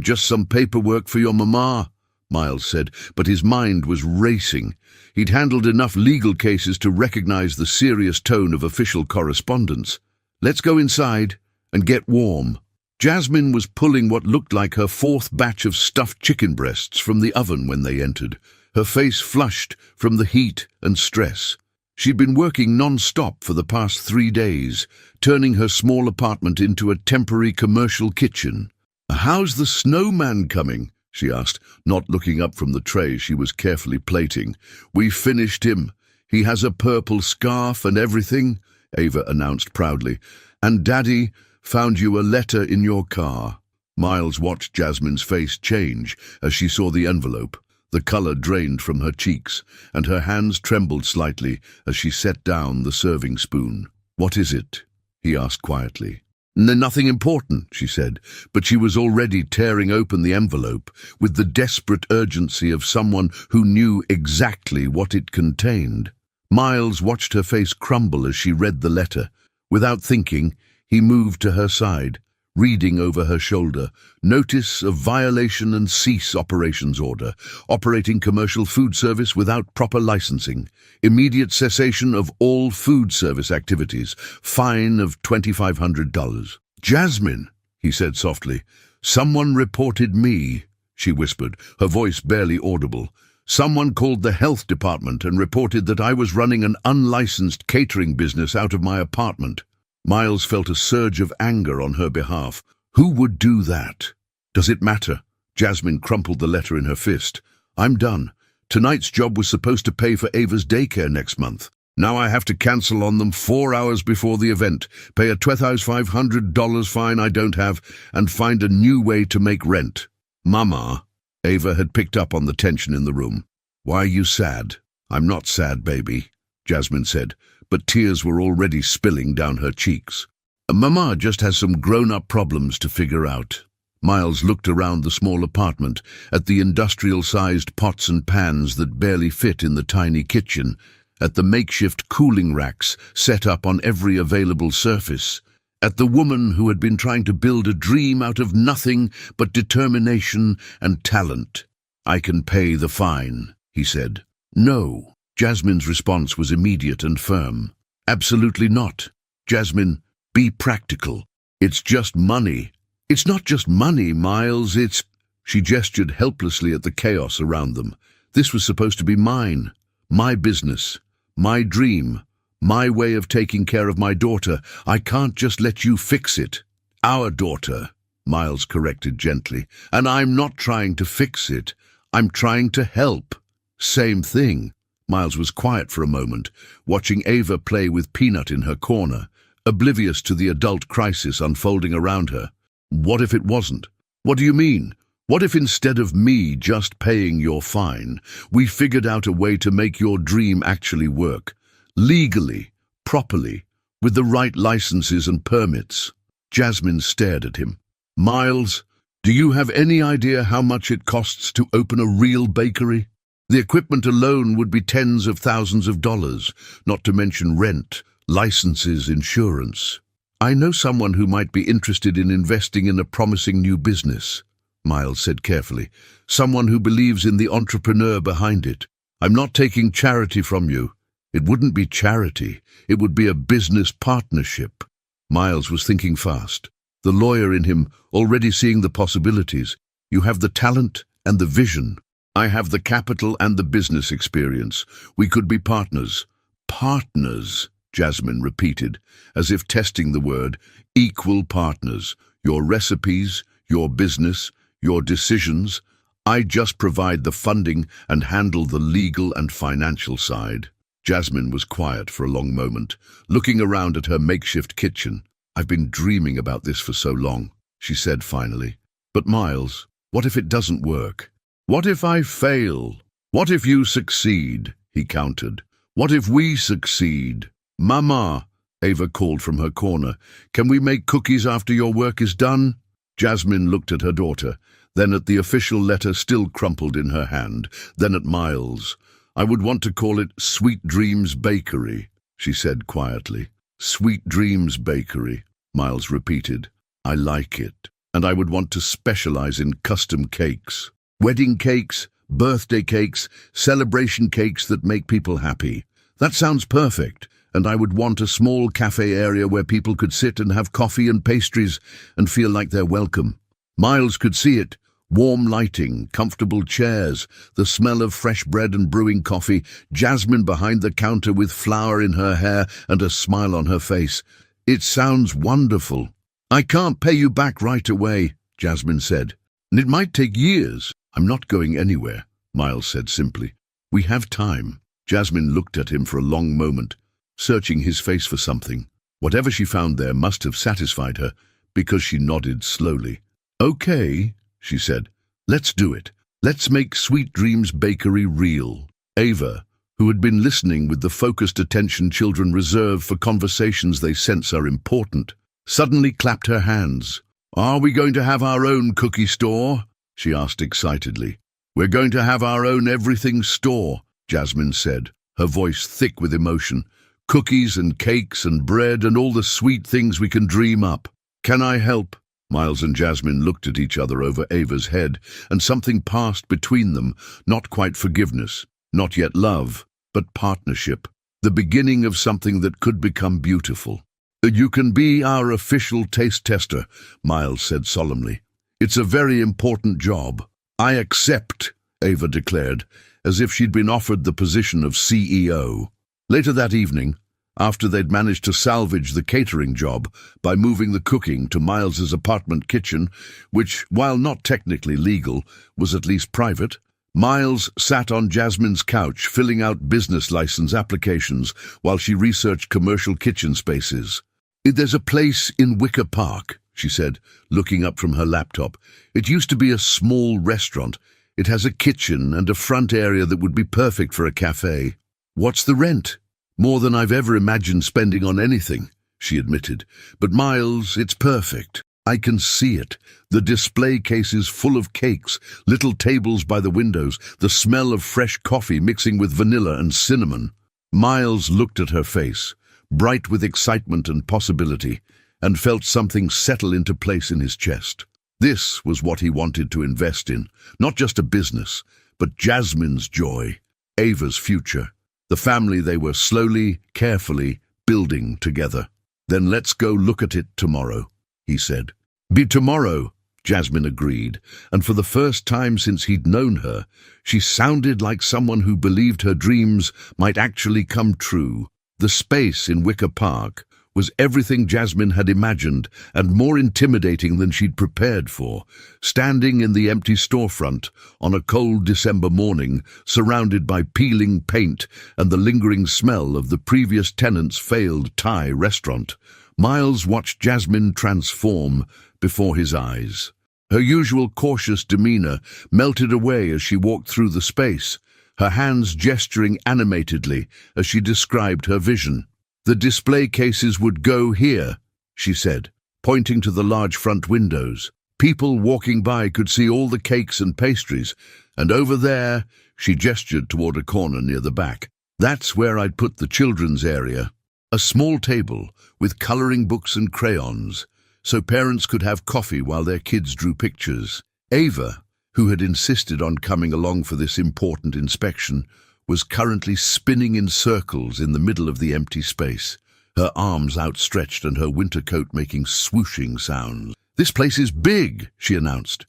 S1: Just some paperwork for your mama," Miles said, but his mind was racing. He'd handled enough legal cases to recognize the serious tone of official correspondence. "Let's go inside and get warm." Jasmine was pulling what looked like her fourth batch of stuffed chicken breasts from the oven when they entered, her face flushed from the heat and stress. She'd been working non-stop for the past 3 days, turning her small apartment into a temporary commercial kitchen. "How's the snowman coming?" she asked, not looking up from the tray she was carefully plating. "We finished him. He has a purple scarf and everything," Ava announced proudly. "And Daddy found you a letter in your car." Miles watched Jasmine's face change as she saw the envelope. The color drained from her cheeks, and her hands trembled slightly as she set down the serving spoon. "What is it?" he asked quietly. "Nothing important," she said, but she was already tearing open the envelope with the desperate urgency of someone who knew exactly what it contained. Miles watched her face crumble as she read the letter. Without thinking, he moved to her side, reading over her shoulder. "Notice of violation and cease operations order. Operating commercial food service without proper licensing. Immediate cessation of all food service activities. Fine of $2,500. "Jasmine," he said softly. "Someone reported me," she whispered, her voice barely audible. "Someone called the health department and reported that I was running an unlicensed catering business out of my apartment." Miles felt a surge of anger on her behalf. Who would do that? "Does it matter?" Jasmine crumpled the letter in her fist. "I'm done. Tonight's job was supposed to pay for Ava's daycare next month. Now I have to cancel on them 4 hours before the event, pay a $2,500 fine I don't have, and find a new way to make rent." "Mama," Ava had picked up on the tension in the room. "Why are you sad?" "I'm not sad, baby," Jasmine said, but tears were already spilling down her cheeks. "Mama just has some grown-up problems to figure out." Miles looked around the small apartment, at the industrial-sized pots and pans that barely fit in the tiny kitchen, at the makeshift cooling racks set up on every available surface, at the woman who had been trying to build a dream out of nothing but determination and talent. "I can pay the fine," he said. "No." Jasmine's response was immediate and firm. "Absolutely not. Jasmine, be practical. It's just money." "It's not just money, Miles, it's—" She gestured helplessly at the chaos around them. "This was supposed to be mine. My business. My dream. My way of taking care of my daughter. I can't just let you fix it." "Our daughter," Miles corrected gently. "And I'm not trying to fix it. I'm trying to help." "Same thing." Miles was quiet for a moment, watching Ava play with Peanut in her corner, oblivious to the adult crisis unfolding around her. "What if it wasn't? What do you mean? What if instead of me just paying your fine, we figured out a way to make your dream actually work? Legally, properly, with the right licenses and permits?" Jasmine stared at him. "Miles, do you have any idea how much it costs to open a real bakery? The equipment alone would be tens of thousands of dollars, not to mention rent, licenses, insurance." "I know someone who might be interested in investing in a promising new business," Miles said carefully. "Someone who believes in the entrepreneur behind it. I'm not taking charity from you. It wouldn't be charity. It would be a business partnership." Miles was thinking fast, the lawyer in him already seeing the possibilities. "You have the talent and the vision. I have the capital and the business experience. We could be partners." "Partners," Jasmine repeated, as if testing the word. "Equal partners. Your recipes, your business, your decisions. I just provide the funding and handle the legal and financial side." Jasmine was quiet for a long moment, looking around at her makeshift kitchen. "I've been dreaming about this for so long," she said finally. But Miles, what if it doesn't work? What if I fail? What if you succeed? He countered. What if we succeed? Mama, Ava called from her corner, can we make cookies after your work is done? Jasmine looked at her daughter, then at the official letter still crumpled in her hand, then at Miles. I would want to call it Sweet Dreams Bakery, she said quietly. Sweet Dreams Bakery, Miles repeated. I like it. And I would want to specialize in custom cakes. Wedding cakes, birthday cakes, celebration cakes that make people happy. That sounds perfect. And I would want a small cafe area where people could sit and have coffee and pastries and feel like they're welcome. Miles could see it. Warm lighting, comfortable chairs, the smell of fresh bread and brewing coffee, Jasmine behind the counter with flour in her hair and a smile on her face. It sounds wonderful. I can't pay you back right away, Jasmine said. And it might take years. I'm not going anywhere, Miles said simply. We have time. Jasmine looked at him for a long moment, searching his face for something. Whatever she found there must have satisfied her, because she nodded slowly. Okay, she said. Let's do it. Let's make Sweet Dreams Bakery real. Ava, who had been listening with the focused attention children reserve for conversations they sense are important, suddenly clapped her hands. Are we going to have our own cookie store? She asked excitedly. We're going to have our own everything store, Jasmine said, her voice thick with emotion. Cookies and cakes and bread and all the sweet things we can dream up. Can I help? Miles and Jasmine looked at each other over Ava's head, and something passed between them, not quite forgiveness, not yet love, but partnership, the beginning of something that could become beautiful. You can be our official taste tester, Miles said solemnly. It's a very important job. I accept, Ava declared, as if she'd been offered the position of CEO. Later that evening, after they'd managed to salvage the catering job by moving the cooking to Miles's apartment kitchen, which, while not technically legal, was at least private, Miles sat on Jasmine's couch filling out business license applications while she researched commercial kitchen spaces. There's a place in Wicker Park, she said, looking up from her laptop. It used to be a small restaurant. It has a kitchen and a front area that would be perfect for a cafe. What's the rent? More than I've ever imagined spending on anything, she admitted. But Miles, it's perfect. I can see it. The display cases full of cakes, little tables by the windows, the smell of fresh coffee mixing with vanilla and cinnamon. Miles looked at her face, bright with excitement and possibility, and felt something settle into place in his chest. This was what he wanted to invest in, not just a business, but Jasmine's joy, Ava's future. The family they were slowly, carefully building together. Then let's go look at it tomorrow, he said. Be tomorrow, Jasmine agreed, and for the first time since he'd known her, she sounded like someone who believed her dreams might actually come true. The space in Wicker Park was everything Jasmine had imagined and more intimidating than she'd prepared for. Standing in the empty storefront on a cold December morning, surrounded by peeling paint and the lingering smell of the previous tenant's failed Thai restaurant, Miles watched Jasmine transform before his eyes. Her usual cautious demeanor melted away as she walked through the space, her hands gesturing animatedly as she described her vision. The display cases would go here, she said, pointing to the large front windows. People walking by could see all the cakes and pastries, and over there, she gestured toward a corner near the back. That's where I'd put the children's area. A small table with coloring books and crayons, so parents could have coffee while their kids drew pictures. Ava, who had insisted on coming along for this important inspection, was currently spinning in circles in the middle of the empty space, her arms outstretched and her winter coat making swooshing sounds. This place is big, she announced.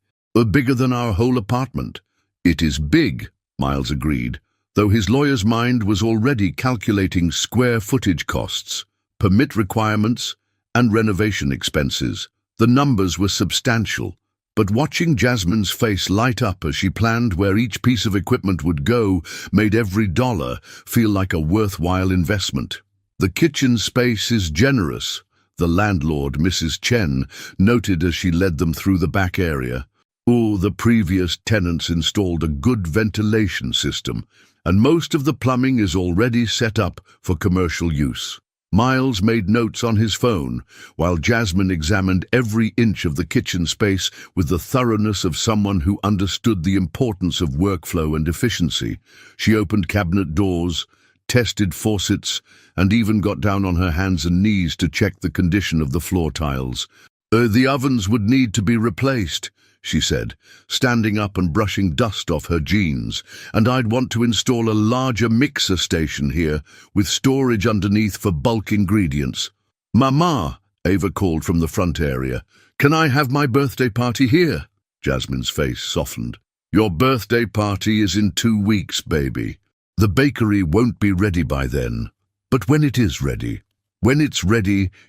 S1: Bigger than our whole apartment. It is big, Miles agreed, though his lawyer's mind was already calculating square footage costs, permit requirements, and renovation expenses. The numbers were substantial. But watching Jasmine's face light up as she planned where each piece of equipment would go made every dollar feel like a worthwhile investment. The kitchen space is generous, the landlord, Mrs. Chen, noted as she led them through the back area. Oh, the previous tenants installed a good ventilation system, and most of the plumbing is already set up for commercial use. Miles made notes on his phone, while Jasmine examined every inch of the kitchen space with the thoroughness of someone who understood the importance of workflow and efficiency. She opened cabinet doors, tested faucets, and even got down on her hands and knees to check the condition of the floor tiles. The ovens would need to be replaced, she said, standing up and brushing dust off her jeans, and I'd want to install a larger mixer station here, with storage underneath for bulk ingredients. Mama, Ava called from the front area, can I have my birthday party here? Jasmine's face softened. Your birthday party is in 2 weeks, baby. The bakery won't be ready by then. But when it is ready,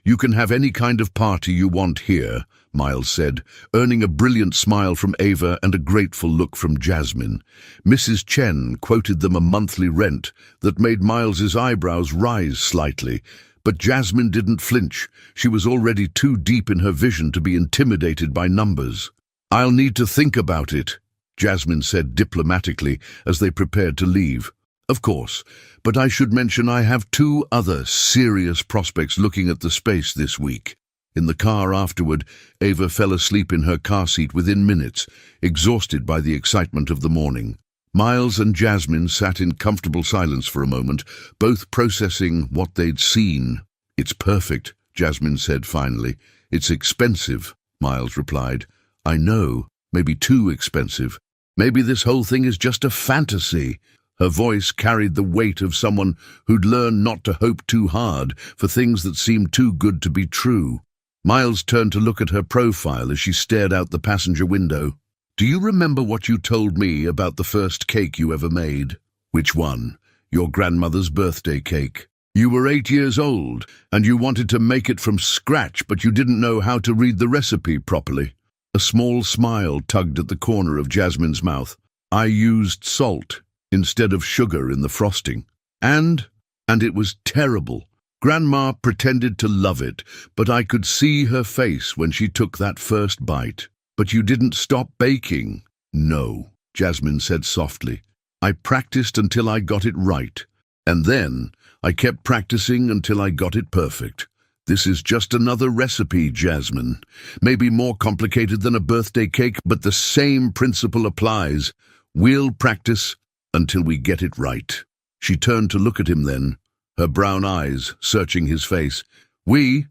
S1: you can have any kind of party you want here, Miles said, earning a brilliant smile from Ava and a grateful look from Jasmine. Mrs. Chen quoted them a monthly rent that made Miles's eyebrows rise slightly, but Jasmine didn't flinch. She was already too deep in her vision to be intimidated by numbers. I'll need to think about it, Jasmine said diplomatically as they prepared to leave. Of course, but I should mention I have 2 other serious prospects looking at the space this week. In the car afterward, Ava fell asleep in her car seat within minutes, exhausted by the excitement of the morning. Miles and Jasmine sat in comfortable silence for a moment, both processing what they'd seen. It's perfect, Jasmine said finally. It's expensive, Miles replied. I know, maybe too expensive. Maybe this whole thing is just a fantasy. Her voice carried the weight of someone who'd learned not to hope too hard for things that seemed too good to be true. Miles turned to look at her profile as she stared out the passenger window. Do you remember what you told me about the first cake you ever made? Which one? Your grandmother's birthday cake. You were 8 years old, and you wanted to make it from scratch, but you didn't know how to read the recipe properly. A small smile tugged at the corner of Jasmine's mouth. I used salt instead of sugar in the frosting. And it was terrible. Grandma pretended to love it, but I could see her face when she took that first bite. But you didn't stop baking. No, Jasmine said softly. I practiced until I got it right. And then I kept practicing until I got it perfect. This is just another recipe, Jasmine. Maybe more complicated than a birthday cake, but the same principle applies. We'll practice until we get it right. She turned to look at him then, her brown eyes searching his face. We,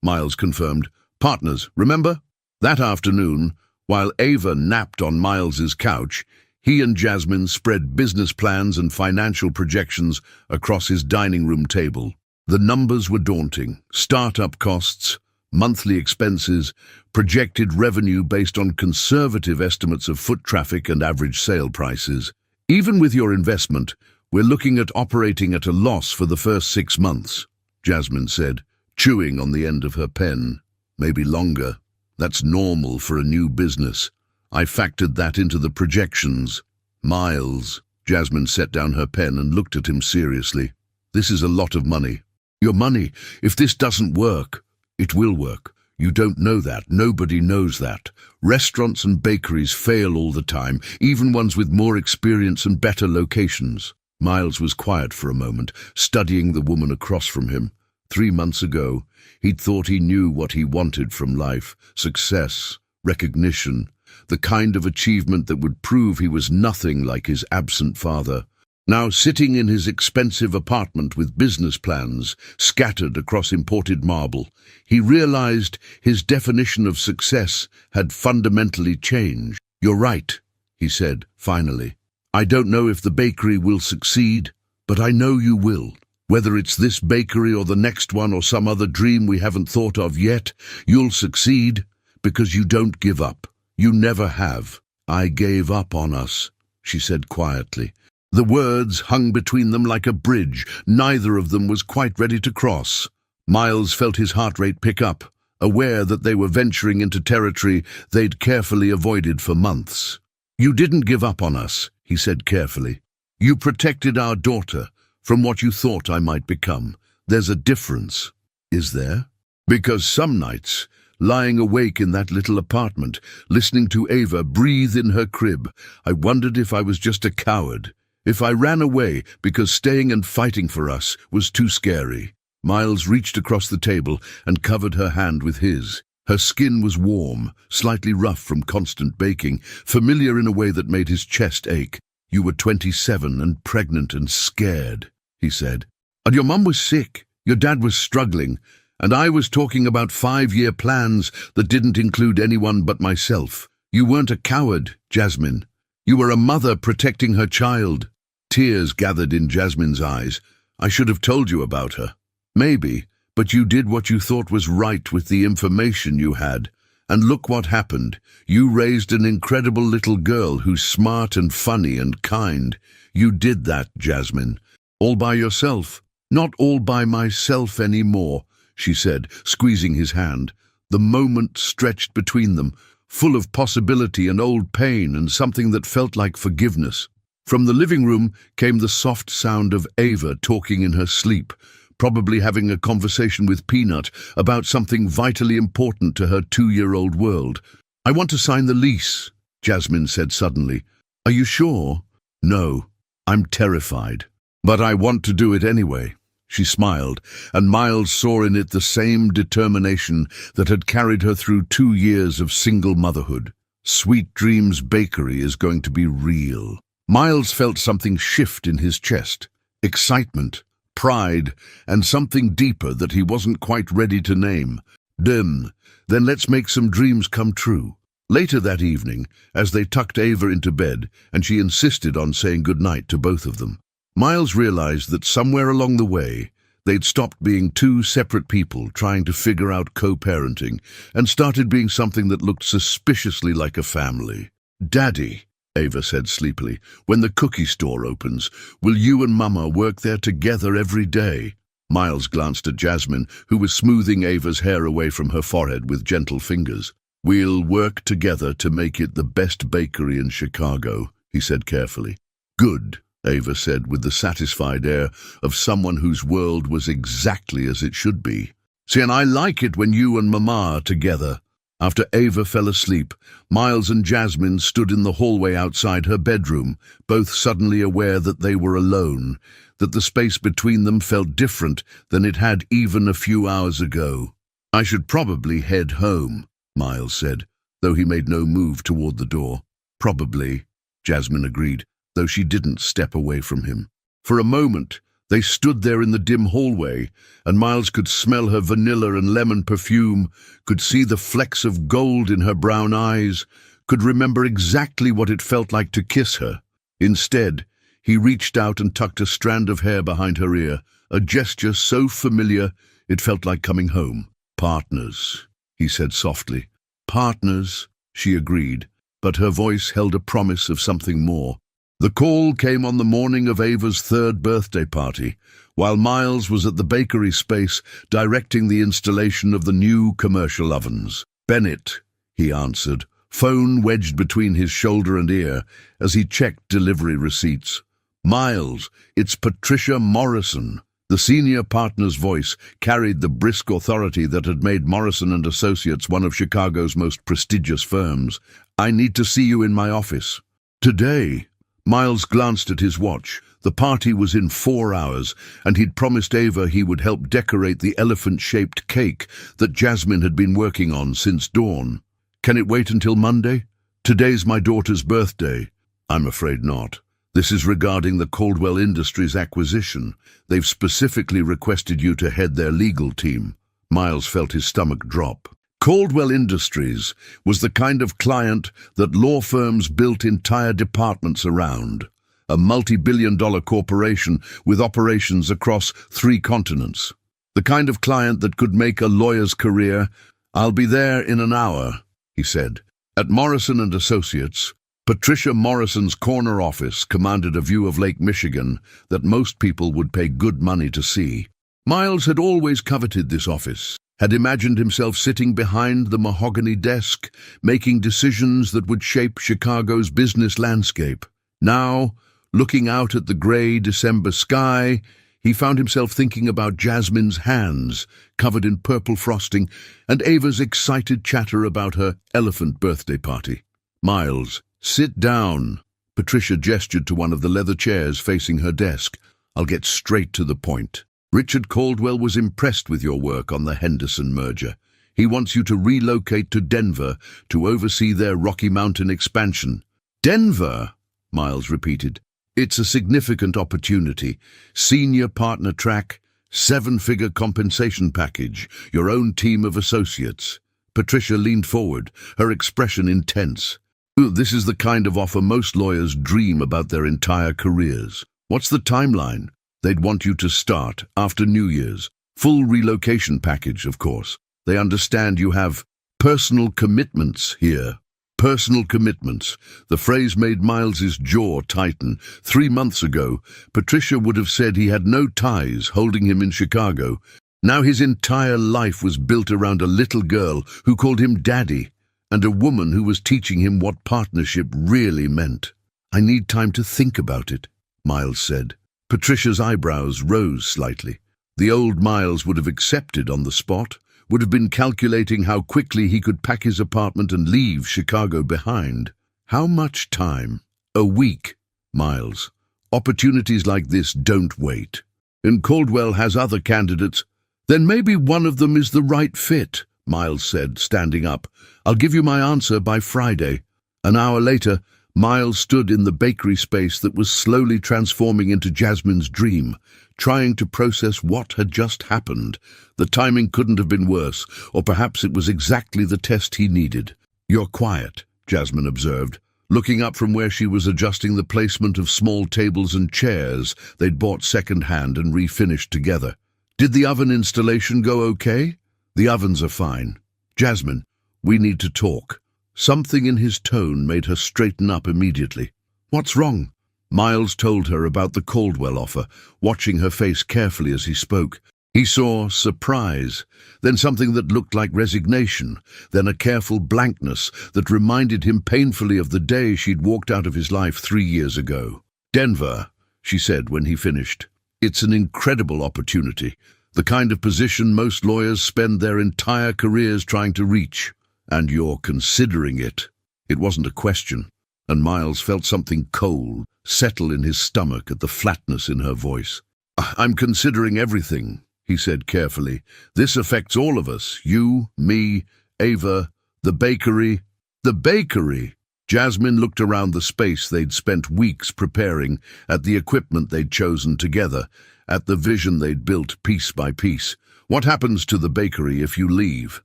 S1: Miles confirmed. Partners, remember? That afternoon, while Ava napped on Miles's couch, he and Jasmine spread business plans and financial projections across his dining room table. The numbers were daunting. Startup costs, monthly expenses, projected revenue based on conservative estimates of foot traffic and average sale prices. Even with your investment, we're looking at operating at a loss for the first 6 months, Jasmine said, chewing on the end of her pen. Maybe longer. That's normal for a new business. I factored that into the projections. Miles, Jasmine set down her pen and looked at him seriously. This is a lot of money. Your money, if this doesn't work, it will work. You don't know that. Nobody knows that. Restaurants and bakeries fail all the time, even ones with more experience and better locations. Miles was quiet for a moment, studying the woman across from him. 3 months ago, he'd thought he knew what he wanted from life: success, recognition, the kind of achievement that would prove he was nothing like his absent father. Now, sitting in his expensive apartment with business plans scattered across imported marble, he realized his definition of success had fundamentally changed. You're right, he said, finally. I don't know if the bakery will succeed, but I know you will. Whether it's this bakery or the next one or some other dream we haven't thought of yet, you'll succeed because you don't give up. You never have. I gave up on us, she said quietly. The words hung between them like a bridge. Neither of them was quite ready to cross. Miles felt his heart rate pick up, aware that they were venturing into territory they'd carefully avoided for months. You didn't give up on us, he said carefully. You protected our daughter from what you thought I might become. There's a difference. Is there? Because some nights, lying awake in that little apartment, listening to Ava breathe in her crib. I wondered if I was just a coward, if I ran away because staying and fighting for us was too scary. Miles reached across the table and covered her hand with his. Her skin was warm, slightly rough from constant baking, familiar in a way that made his chest ache. "You were 27 and pregnant and scared," he said. "And your mum was sick, your dad was struggling, and I was talking about 5-year plans that didn't include anyone but myself. You weren't a coward, Jasmine. You were a mother protecting her child." Tears gathered in Jasmine's eyes. "I should have told you about her." "Maybe, but you did what you thought was right with the information you had. And look what happened. You raised an incredible little girl who's smart and funny and kind. You did that, Jasmine. All by yourself." "Not all by myself anymore," she said, squeezing his hand. The moment stretched between them, full of possibility and old pain and something that felt like forgiveness. From the living room came the soft sound of Ava talking in her sleep, probably having a conversation with Peanut about something vitally important to her 2-year-old world. "I want to sign the lease," Jasmine said suddenly. "Are you sure?" "No, I'm terrified. But I want to do it anyway." She smiled, and Miles saw in it the same determination that had carried her through 2 years of single motherhood. Sweet Dreams Bakery is going to be real. Miles felt something shift in his chest. Excitement, pride, and something deeper that he wasn't quite ready to name. Then let's make some dreams come true. Later that evening, as they tucked Ava into bed, and she insisted on saying goodnight to both of them, Miles realized that somewhere along the way, they'd stopped being two separate people trying to figure out co-parenting and started being something that looked suspiciously like a family. "Daddy," Ava said sleepily, "when the cookie store opens, will you and Mama work there together every day?" Miles glanced at Jasmine, who was smoothing Ava's hair away from her forehead with gentle fingers. "We'll work together to make it the best bakery in Chicago," he said carefully. "Good," Ava said with the satisfied air of someone whose world was exactly as it should be. "See, and I like it when you and Mama are together." After Ava fell asleep, Miles and Jasmine stood in the hallway outside her bedroom, both suddenly aware that they were alone, that the space between them felt different than it had even a few hours ago. "I should probably head home," Miles said, though he made no move toward the door. "Probably," Jasmine agreed, though she didn't step away from him. For a moment, they stood there in the dim hallway, and Miles could smell her vanilla and lemon perfume, could see the flecks of gold in her brown eyes, could remember exactly what it felt like to kiss her. Instead, he reached out and tucked a strand of hair behind her ear, a gesture so familiar it felt like coming home. "Partners," he said softly. "Partners," she agreed, but her voice held a promise of something more. The call came on the morning of Ava's 3rd birthday party, while Miles was at the bakery space directing the installation of the new commercial ovens. "Bennett," he answered, phone wedged between his shoulder and ear as he checked delivery receipts. "Miles, it's Patricia Morrison." The senior partner's voice carried the brisk authority that had made Morrison and Associates one of Chicago's most prestigious firms. "I need to see you in my office." "Today?" Miles glanced at his watch. The party was in 4 hours, and he'd promised Ava he would help decorate the elephant-shaped cake that Jasmine had been working on since dawn. "Can it wait until Monday? Today's my daughter's birthday." "I'm afraid not. This is regarding the Caldwell Industries acquisition. They've specifically requested you to head their legal team." Miles felt his stomach drop. Caldwell Industries was the kind of client that law firms built entire departments around, a multi-billion-dollar corporation with operations across 3 continents. The kind of client that could make a lawyer's career. "I'll be there in an hour," he said. At Morrison and Associates, Patricia Morrison's corner office commanded a view of Lake Michigan that most people would pay good money to see. Miles had always coveted this office, had imagined himself sitting behind the mahogany desk, making decisions that would shape Chicago's business landscape. Now, looking out at the gray December sky, He found himself thinking about Jasmine's hands, covered in purple frosting, and Ava's excited chatter about her elephant birthday party. "Miles, sit down." Patricia gestured to one of the leather chairs facing her desk. "I'll get straight to the point. Richard Caldwell was impressed with your work on the Henderson merger. He wants you to relocate to Denver to oversee their Rocky Mountain expansion." "Denver?" Miles repeated. "It's a significant opportunity. Senior partner track, 7-figure compensation package, your own team of associates." Patricia leaned forward, her expression intense. "This is the kind of offer most lawyers dream about their entire careers. What's the timeline?" "They'd want you to start after New Year's. Full relocation package, of course. They understand you have personal commitments here." Personal commitments. The phrase made Miles's jaw tighten. 3 months ago, Patricia would have said he had no ties holding him in Chicago. Now his entire life was built around a little girl who called him Daddy, and a woman who was teaching him what partnership really meant. "I need time to think about it," Miles said. Patricia's eyebrows rose slightly. The old Miles would have accepted on the spot, would have been calculating how quickly he could pack his apartment and leave Chicago behind. "How much time?" "A week, Miles. Opportunities like this don't wait. And Caldwell has other candidates." "Then maybe one of them is the right fit," Miles said, standing up. "I'll give you my answer by Friday." An hour later, Miles stood in the bakery space that was slowly transforming into Jasmine's dream, trying to process what had just happened. The timing couldn't have been worse, or perhaps it was exactly the test he needed. "You're quiet," Jasmine observed, looking up from where she was adjusting the placement of small tables and chairs they'd bought second-hand and refinished together. "Did the oven installation go okay?" "The ovens are fine." "Jasmine, we need to talk." Something in his tone made her straighten up immediately. "What's wrong?" Miles told her about the Caldwell offer, watching her face carefully as he spoke. He saw surprise, then something that looked like resignation, then a careful blankness that reminded him painfully of the day she'd walked out of his life 3 years ago. "Denver," she said when he finished. "It's an incredible opportunity, the kind of position most lawyers spend their entire careers trying to reach. And you're considering it." It wasn't a question, and Miles felt something cold settle in his stomach at the flatness in her voice. "I'm considering everything," he said carefully. "This affects all of us, you, me, Ava, the bakery." "The bakery?" Jasmine looked around the space they'd spent weeks preparing, at the equipment they'd chosen together, at the vision they'd built piece by piece. "What happens to the bakery if you leave?"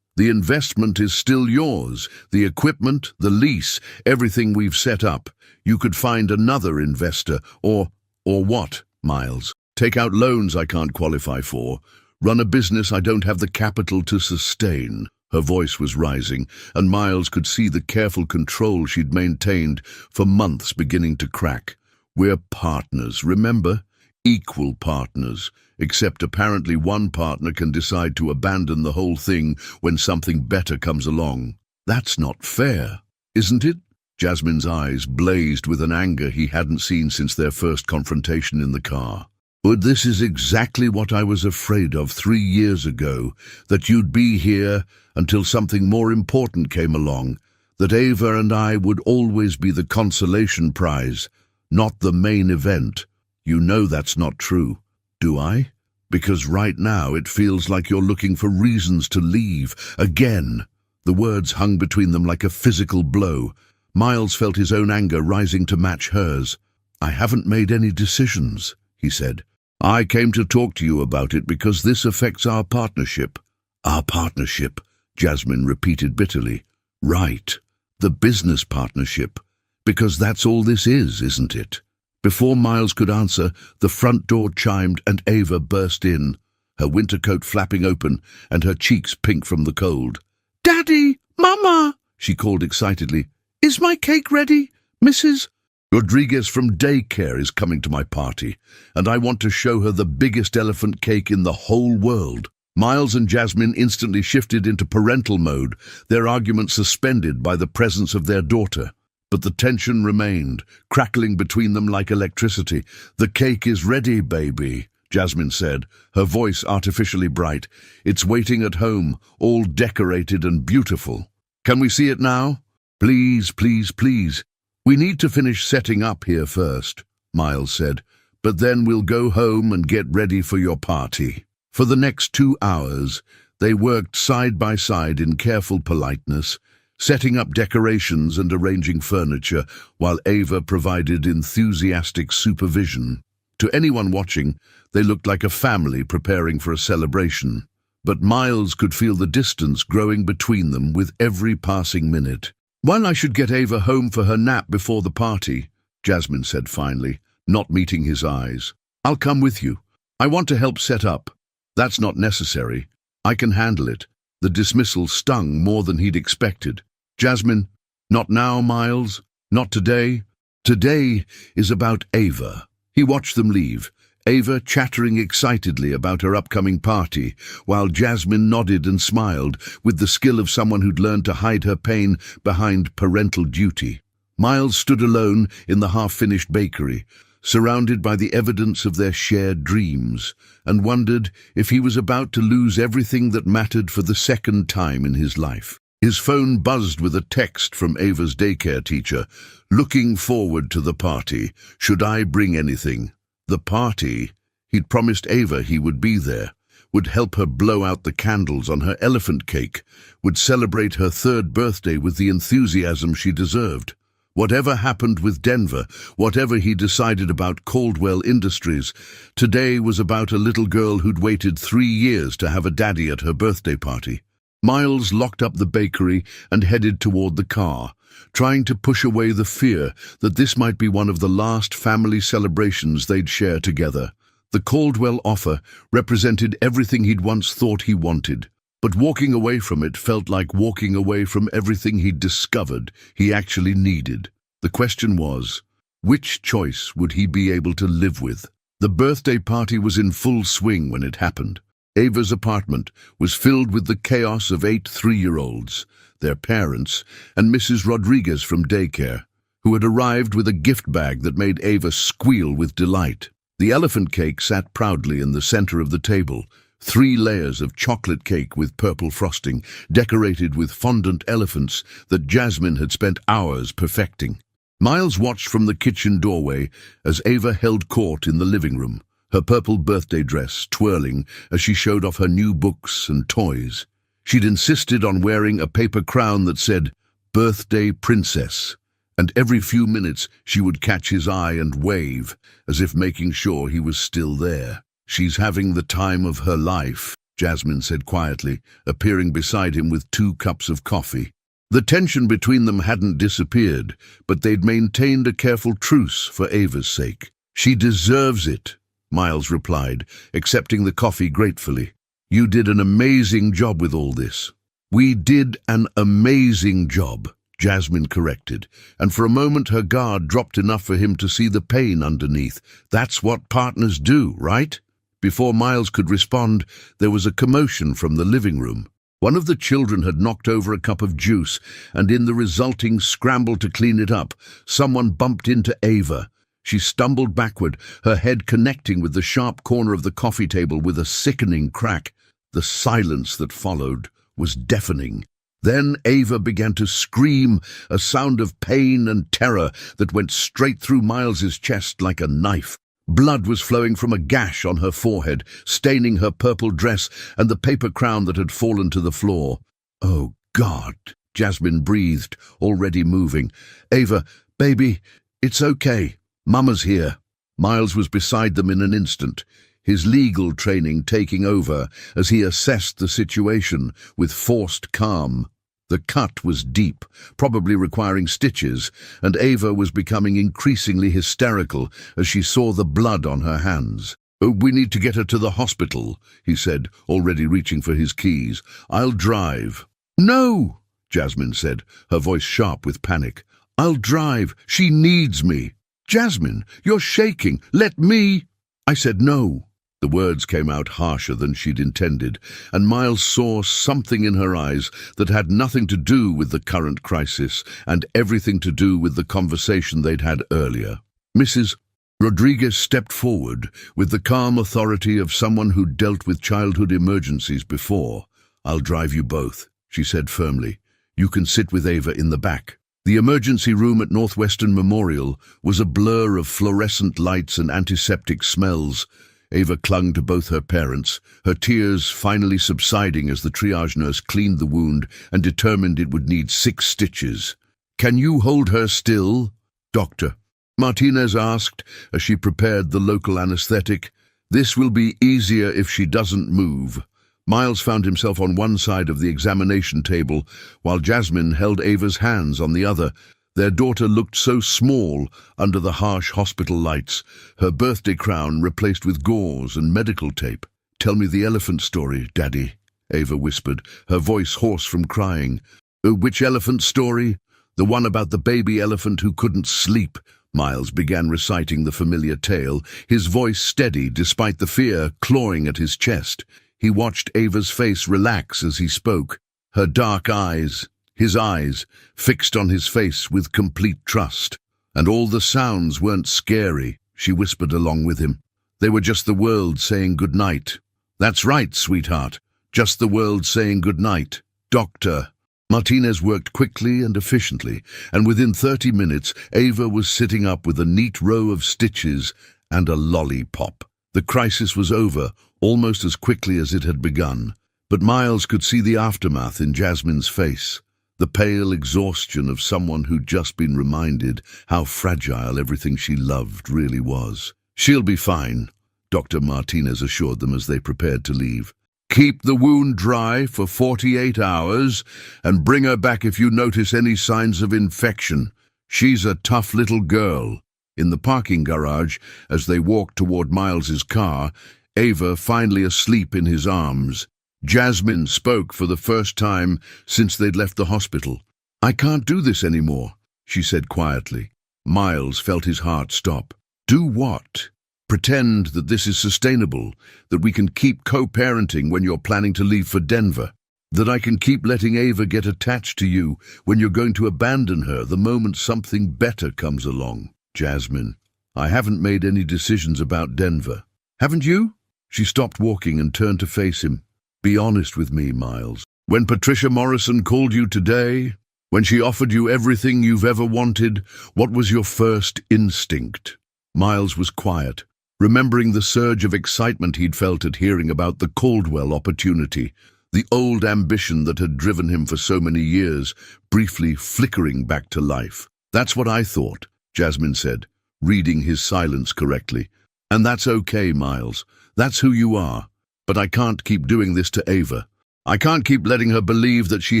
S1: "The investment is still yours, the equipment, the lease, everything we've set up. You could find another investor, or what, Miles? Take out loans I can't qualify for, run a business I don't have the capital to sustain." Her voice was rising, and Miles could see the careful control she'd maintained for months beginning to crack. "We're partners, remember? Equal partners. Except apparently one partner can decide to abandon the whole thing when something better comes along. That's not fair, isn't it?" Jasmine's eyes blazed with an anger he hadn't seen since their first confrontation in the car. "But this is exactly what I was afraid of 3 years ago, that you'd be here until something more important came along, that Ava and I would always be the consolation prize, not the main event. You know that's not true. Do I? Because right now it feels like you're looking for reasons to leave, again." The words hung between them like a physical blow. Miles felt his own anger rising to match hers. "I haven't made any decisions," he said. "I came to talk to you about it because this affects our partnership." "Our partnership," Jasmine repeated bitterly. "Right, the business partnership. Because that's all this is, isn't it?" Before Miles could answer, the front door chimed and Ava burst in, her winter coat flapping open and her cheeks pink from the cold. "Daddy! Mama!" she called excitedly. "Is my cake ready, Mrs.? Rodriguez from daycare is coming to my party, and I want to show her the biggest elephant cake in the whole world." Miles and Jasmine instantly shifted into parental mode, their argument suspended by the presence of their daughter. But the tension remained, crackling between them like electricity. "The cake is ready, baby. Jasmine said, her voice artificially bright. "It's waiting at home, all decorated and beautiful. Can we see it now? Please, please, please. We need to finish setting up here first," Miles said, "but then we'll go home and get ready for your party." For the next 2 hours, they worked side by side in careful politeness, setting up decorations and arranging furniture, while Ava provided enthusiastic supervision. To anyone watching, they looked like a family preparing for a celebration. But Miles could feel the distance growing between them with every passing minute. "Well, I should get Ava home for her nap before the party," Jasmine said finally, not meeting his eyes. "I'll come with you. I want to help set up." "That's not necessary. I can handle it." The dismissal stung more than he'd expected. "Jasmine, not now, Miles. Not today. Today is about Ava." He watched them leave, Ava chattering excitedly about her upcoming party, while Jasmine nodded and smiled with the skill of someone who'd learned to hide her pain behind parental duty. Miles stood alone in the half-finished bakery, surrounded by the evidence of their shared dreams, and wondered if he was about to lose everything that mattered for the second time in his life. His phone buzzed with a text from Ava's daycare teacher. "Looking forward to the party. Should I bring anything?" The party? He'd promised Ava he would be there, would help her blow out the candles on her elephant cake, would celebrate her 3rd birthday with the enthusiasm she deserved. Whatever happened with Denver, whatever he decided about Caldwell Industries, today was about a little girl who'd waited 3 years to have a daddy at her birthday party. Miles locked up the bakery and headed toward the car, trying to push away the fear that this might be one of the last family celebrations they'd share together. The Caldwell offer represented everything he'd once thought he wanted, but walking away from it felt like walking away from everything he'd discovered he actually needed. The question was, which choice would he be able to live with? The birthday party was in full swing when it happened. Ava's apartment was filled with the chaos of 8 3-year-olds, their parents, and Mrs. Rodriguez from daycare, who had arrived with a gift bag that made Ava squeal with delight. The elephant cake sat proudly in the center of the table, 3 layers of chocolate cake with purple frosting, decorated with fondant elephants that Jasmine had spent hours perfecting. Miles watched from the kitchen doorway as Ava held court in the living room, her purple birthday dress twirling as she showed off her new books and toys. She'd insisted on wearing a paper crown that said, "Birthday Princess," and every few minutes she would catch his eye and wave, as if making sure he was still there. "She's having the time of her life," Jasmine said quietly, appearing beside him with 2 cups of coffee. The tension between them hadn't disappeared, but they'd maintained a careful truce for Ava's sake. "She deserves it," Miles replied, accepting the coffee gratefully. "You did an amazing job with all this." "We did an amazing job," Jasmine corrected, and for a moment her guard dropped enough for him to see the pain underneath. "That's what partners do, right?" Before Miles could respond, there was a commotion from the living room. One of the children had knocked over a cup of juice, and in the resulting scramble to clean it up, someone bumped into Ava. She stumbled backward, her head connecting with the sharp corner of the coffee table with a sickening crack. The silence that followed was deafening. Then Ava began to scream, a sound of pain and terror that went straight through Miles's chest like a knife. Blood was flowing from a gash on her forehead, staining her purple dress and the paper crown that had fallen to the floor. "Oh, God," Jasmine breathed, already moving. "Ava, baby, it's okay. Mama's here." Miles was beside them in an instant, his legal training taking over as he assessed the situation with forced calm. The cut was deep, probably requiring stitches, and Ava was becoming increasingly hysterical as she saw the blood on her hands. "Oh, we need to get her to the hospital," he said, already reaching for his keys. "I'll drive." "No," Jasmine said, her voice sharp with panic. "I'll drive. She needs me." "Jasmine, you're shaking. Let me." "I said no." The words came out harsher than she'd intended, and Miles saw something in her eyes that had nothing to do with the current crisis and everything to do with the conversation they'd had earlier. "Mrs. Rodriguez stepped forward with the calm authority of someone who'd dealt with childhood emergencies before. "I'll drive you both," she said firmly. "You can sit with Ava in the back." The emergency room at Northwestern Memorial was a blur of fluorescent lights and antiseptic smells. Ava clung to both her parents, her tears finally subsiding as the triage nurse cleaned the wound and determined it would need 6 stitches. "Can you hold her still, Doctor?" Martinez asked as she prepared the local anesthetic. "This will be easier if she doesn't move." Miles found himself on one side of the examination table, while Jasmine held Ava's hands on the other. Their daughter looked so small under the harsh hospital lights, her birthday crown replaced with gauze and medical tape. "Tell me the elephant story, Daddy," Ava whispered, her voice hoarse from crying. "Which elephant story?" "The one about the baby elephant who couldn't sleep." Miles began reciting the familiar tale, his voice steady despite the fear clawing at his chest. He watched Ava's face relax as he spoke, her dark eyes, his eyes, fixed on his face with complete trust. "And all the sounds weren't scary," she whispered along with him. "They were just the world saying goodnight." "That's right, sweetheart. Just the world saying goodnight. Doctor." Martinez worked quickly and efficiently, and within 30 minutes, Ava was sitting up with a neat row of stitches and a lollipop. The crisis was over almost as quickly as it had begun, but Miles could see the aftermath in Jasmine's face, the pale exhaustion of someone who'd just been reminded how fragile everything she loved really was. "She'll be fine," Dr. Martinez assured them as they prepared to leave. "Keep the wound dry for 48 hours and bring her back if you notice any signs of infection. She's a tough little girl." In the parking garage, as they walked toward Miles's car, Ava finally asleep in his arms. Jasmine spoke for the first time since they'd left the hospital. "I can't do this anymore," she said quietly. Miles felt his heart stop. "Do what?" "Pretend that this is sustainable, that we can keep co-parenting when you're planning to leave for Denver, that I can keep letting Ava get attached to you when you're going to abandon her the moment something better comes along." "Jasmine, I haven't made any decisions about Denver." "Haven't you?" She stopped walking and turned to face him. "Be honest with me, Miles. When Patricia Morrison called you today, when she offered you everything you've ever wanted, what was your first instinct?" Miles was quiet, remembering the surge of excitement he'd felt at hearing about the Caldwell opportunity, the old ambition that had driven him for so many years, briefly flickering back to life. "That's what I thought," Jasmine said, reading his silence correctly. "And that's okay, Miles. That's who you are. But I can't keep doing this to Ava. I can't keep letting her believe that she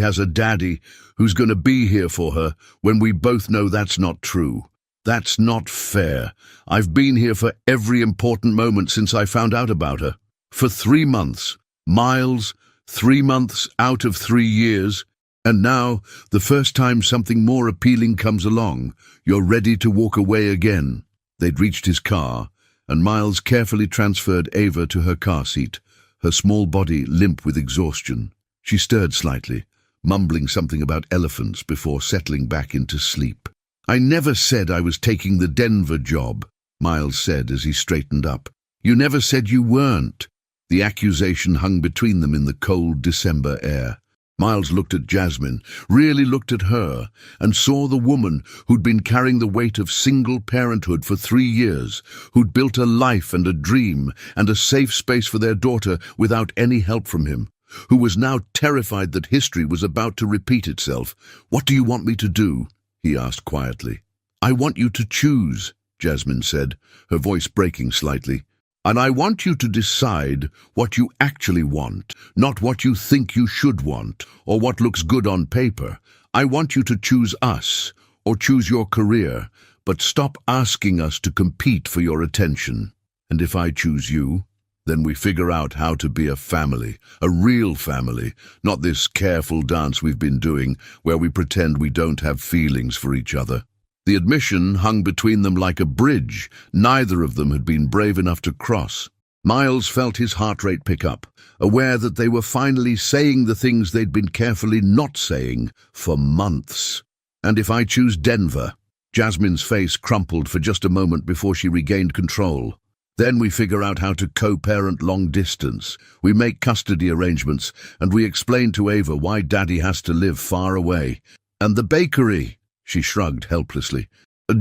S1: has a daddy who's going to be here for her when we both know that's not true. That's not fair. I've been here for every important moment since I found out about her. For 3 months. Miles, 3 months out of 3 years. And now, the first time something more appealing comes along, you're ready to walk away again." They'd reached his car, and Miles carefully transferred Ava to her car seat, her small body limp with exhaustion. She stirred slightly, mumbling something about elephants before settling back into sleep. "I never said I was taking the Denver job," Miles said as he straightened up. "You never said you weren't." The accusation hung between them in the cold December air. Miles looked at Jasmine, really looked at her, and saw the woman who'd been carrying the weight of single parenthood for 3 years, who'd built a life and a dream and a safe space for their daughter without any help from him, who was now terrified that history was about to repeat itself. "What do you want me to do?" he asked quietly. "I want you to choose," Jasmine said, her voice breaking slightly. "And I want you to decide what you actually want, not what you think you should want, or what looks good on paper. I want you to choose us, or choose your career, but stop asking us to compete for your attention. And if I choose you, then we figure out how to be a family, a real family, not this careful dance we've been doing, where we pretend we don't have feelings for each other." The admission hung between them like a bridge neither of them had been brave enough to cross. Miles felt his heart rate pick up, aware that they were finally saying the things they'd been carefully not saying for months. "And if I choose Denver?" Jasmine's face crumpled for just a moment before she regained control. Then we figure out how to co-parent long distance. We make custody arrangements, and we explain to Ava why Daddy has to live far away. And the bakery, she shrugged helplessly.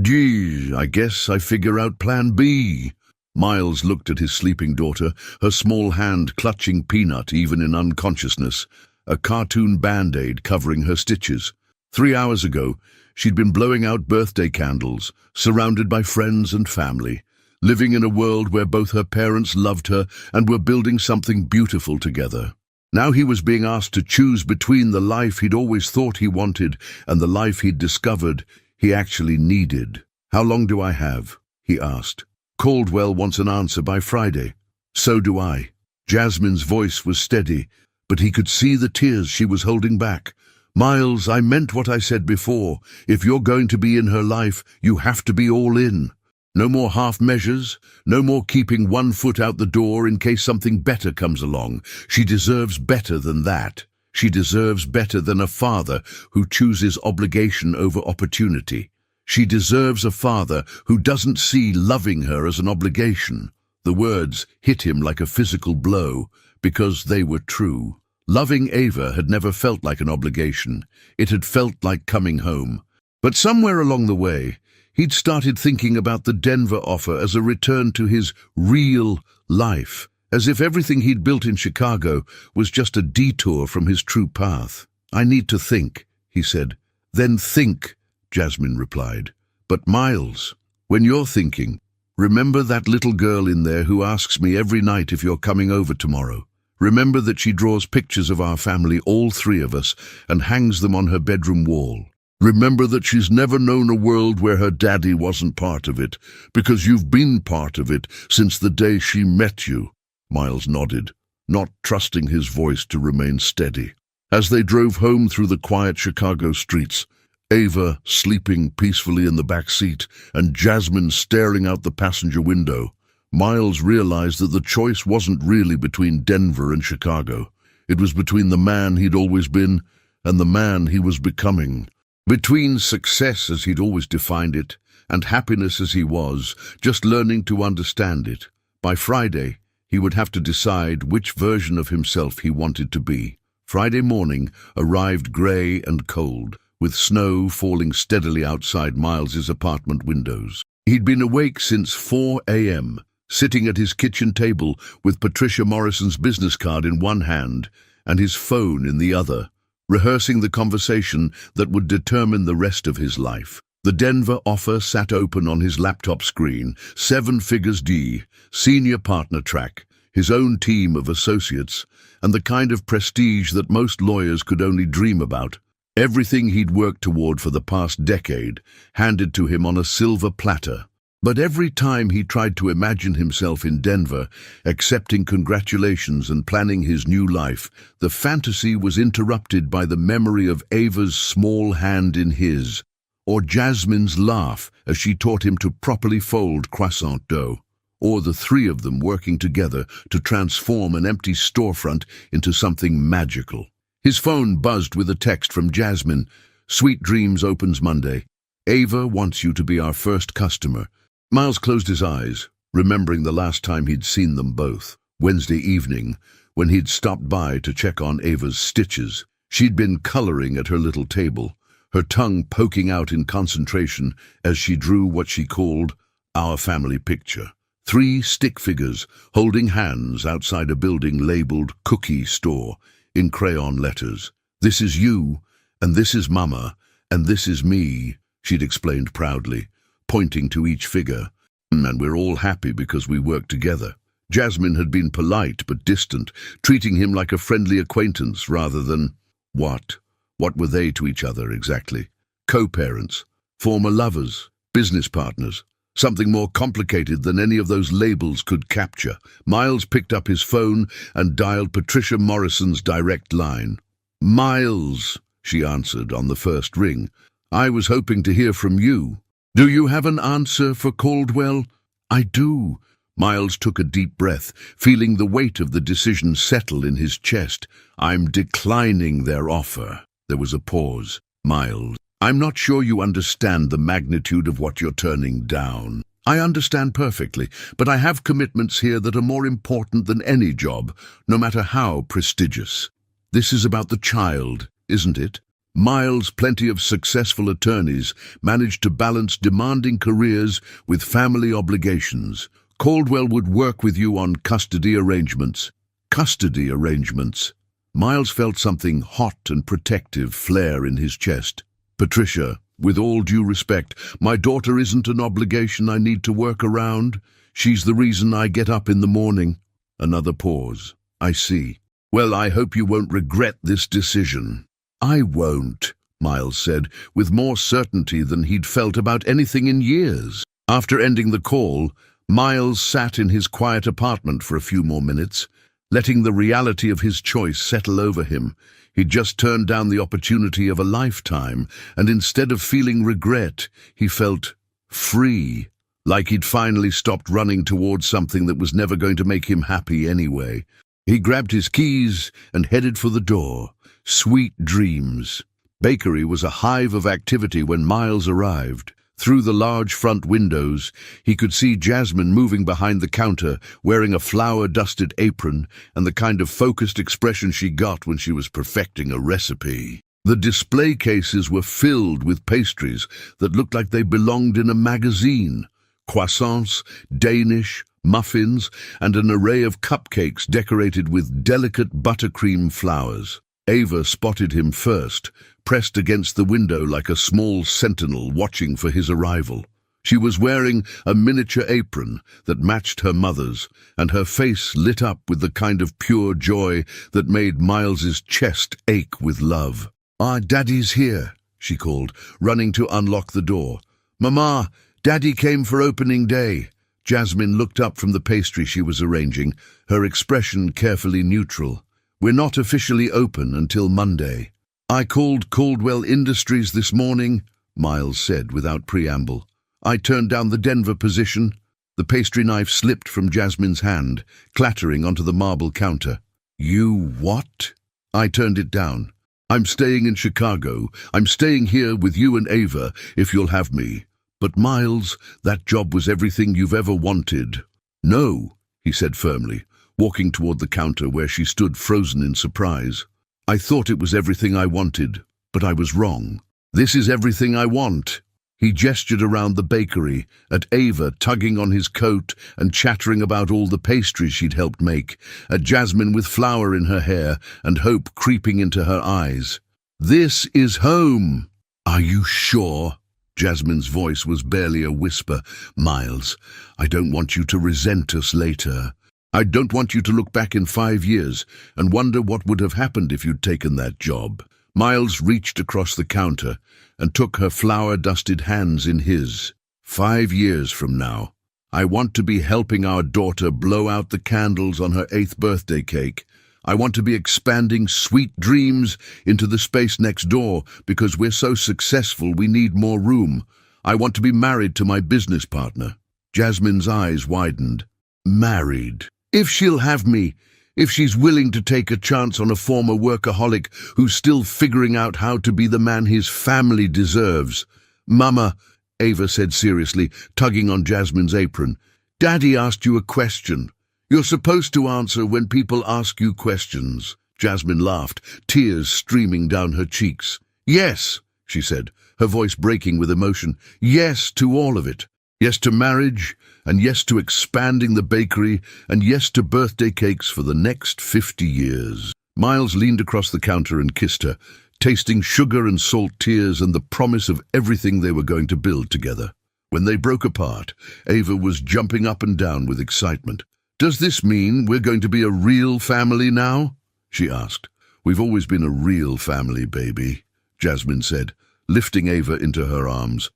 S1: Gee, I guess I figure out plan B. Miles looked at his sleeping daughter, her small hand clutching Peanut even in unconsciousness, a cartoon band-aid covering her stitches. 3 hours ago, she'd been blowing out birthday candles, surrounded by friends and family, living in a world where both her parents loved her and were building something beautiful together. Now he was being asked to choose between the life he'd always thought he wanted and the life he'd discovered he actually needed. How long do I have? He asked. Caldwell wants an answer by Friday. So do I. Jasmine's voice was steady, but he could see the tears she was holding back. Miles, I meant what I said before. If you're going to be in her life, you have to be all in. No more half measures, no more keeping one foot out the door in case something better comes along. She deserves better than that. She deserves better than a father who chooses obligation over opportunity. She deserves a father who doesn't see loving her as an obligation. The words hit him like a physical blow because they were true. Loving Ava had never felt like an obligation. It had felt like coming home. But somewhere along the way, he'd started thinking about the Denver offer as a return to his real life, as if everything he'd built in Chicago was just a detour from his true path. I need to think, he said. Then think, Jasmine replied. But Miles, when you're thinking, remember that little girl in there who asks me every night if you're coming over tomorrow. Remember that she draws pictures of our family, all three of us, and hangs them on her bedroom wall. Remember that she's never known a world where her daddy wasn't part of it, because you've been part of it since the day she met you. Miles nodded, not trusting his voice to remain steady. As they drove home through the quiet Chicago streets, Ava sleeping peacefully in the back seat and Jasmine staring out the passenger window, Miles realized that the choice wasn't really between Denver and Chicago. It was between the man he'd always been and the man he was becoming. Between success as he'd always defined it and happiness as he was, just learning to understand it. By Friday, he would have to decide which version of himself he wanted to be. Friday morning arrived grey and cold, with snow falling steadily outside Miles's apartment windows. He'd been awake since 4 a.m., sitting at his kitchen table with Patricia Morrison's business card in one hand and his phone in the other, rehearsing the conversation that would determine the rest of his life. The Denver offer sat open on his laptop screen, 7 figures D, senior partner track, his own team of associates, and the kind of prestige that most lawyers could only dream about. Everything he'd worked toward for the past decade, handed to him on a silver platter. But every time he tried to imagine himself in Denver, accepting congratulations and planning his new life, the fantasy was interrupted by the memory of Ava's small hand in his, or Jasmine's laugh as she taught him to properly fold croissant dough, or the three of them working together to transform an empty storefront into something magical. His phone buzzed with a text from Jasmine. Sweet Dreams opens Monday. Ava wants you to be our first customer. Miles closed his eyes, remembering the last time he'd seen them both, Wednesday evening, when he'd stopped by to check on Ava's stitches. She'd been coloring at her little table, her tongue poking out in concentration as she drew what she called our family picture. 3 stick figures holding hands outside a building labeled Cookie Store in crayon letters. This is you, and this is Mama, and this is me, she'd explained proudly, pointing to each figure. And we're all happy because we work together. Jasmine had been polite but distant, treating him like a friendly acquaintance rather than... What? What were they to each other exactly? Co-parents, former lovers, business partners. Something more complicated than any of those labels could capture. Miles picked up his phone and dialed Patricia Morrison's direct line. Miles, she answered on the first ring. I was hoping to hear from you. Do you have an answer for Caldwell? I do. Miles took a deep breath, feeling the weight of the decision settle in his chest. I'm declining their offer. There was a pause. Miles, I'm not sure you understand the magnitude of what you're turning down. I understand perfectly, but I have commitments here that are more important than any job, no matter how prestigious. This is about the child, isn't it? Miles, plenty of successful attorneys, managed to balance demanding careers with family obligations. Caldwell would work with you on custody arrangements. Custody arrangements. Miles felt something hot and protective flare in his chest. Patricia, with all due respect, my daughter isn't an obligation I need to work around. She's the reason I get up in the morning. Another pause. I see. Well, I hope you won't regret this decision. I won't, Miles said, with more certainty than he'd felt about anything in years. After ending the call, Miles sat in his quiet apartment for a few more minutes, letting the reality of his choice settle over him. He'd just turned down the opportunity of a lifetime, and instead of feeling regret, he felt free, like he'd finally stopped running towards something that was never going to make him happy anyway. He grabbed his keys and headed for the door. Sweet dreams. Bakery was a hive of activity when Miles arrived. Through the large front windows, he could see Jasmine moving behind the counter, wearing a flour-dusted apron and the kind of focused expression she got when she was perfecting a recipe. The display cases were filled with pastries that looked like they belonged in a magazine. Croissants, Danish, muffins, and an array of cupcakes decorated with delicate buttercream flowers. Ava spotted him first, pressed against the window like a small sentinel watching for his arrival. She was wearing a miniature apron that matched her mother's, and her face lit up with the kind of pure joy that made Miles's chest ache with love. "Ah, Daddy's here," she called, running to unlock the door. "Mama, Daddy came for opening day." Jasmine looked up from the pastry she was arranging, her expression carefully neutral. "We're not officially open until Monday." "I called Caldwell Industries this morning," Miles said without preamble. "I turned down the Denver position." The pastry knife slipped from Jasmine's hand, clattering onto the marble counter. "You what?" "I turned it down. I'm staying in Chicago. I'm staying here with you and Ava, if you'll have me." "But Miles, that job was everything you've ever wanted." "No," he said firmly, walking toward the counter where she stood frozen in surprise. "I thought it was everything I wanted, but I was wrong. This is everything I want." He gestured around the bakery, at Ava tugging on his coat and chattering about all the pastries she'd helped make, at Jasmine with flour in her hair and hope creeping into her eyes. "This is home." "Are you sure?" Jasmine's voice was barely a whisper. "Miles, I don't want you to resent us later. I don't want you to look back in 5 years and wonder what would have happened if you'd taken that job." Miles reached across the counter and took her flour-dusted hands in his. 5 years from now, I want to be helping our daughter blow out the candles on her 8th birthday cake. I want to be expanding sweet dreams into the space next door because we're so successful we need more room. I want to be married to my business partner. Jasmine's eyes widened. Married. If she'll have me, if she's willing to take a chance on a former workaholic who's still figuring out how to be the man his family deserves. "Mama," Ava said seriously, tugging on Jasmine's apron, "Daddy asked you a question. You're supposed to answer when people ask you questions." Jasmine laughed, tears streaming down her cheeks. "Yes," she said, her voice breaking with emotion. "Yes to all of it. Yes to marriage, and yes to expanding the bakery, and yes to birthday cakes for the next 50 years. Miles leaned across the counter and kissed her, tasting sugar and salt tears and the promise of everything they were going to build together. When they broke apart, Ava was jumping up and down with excitement. "Does this mean we're going to be a real family now?" she asked. "We've always been a real family, baby," Jasmine said, lifting Ava into her arms.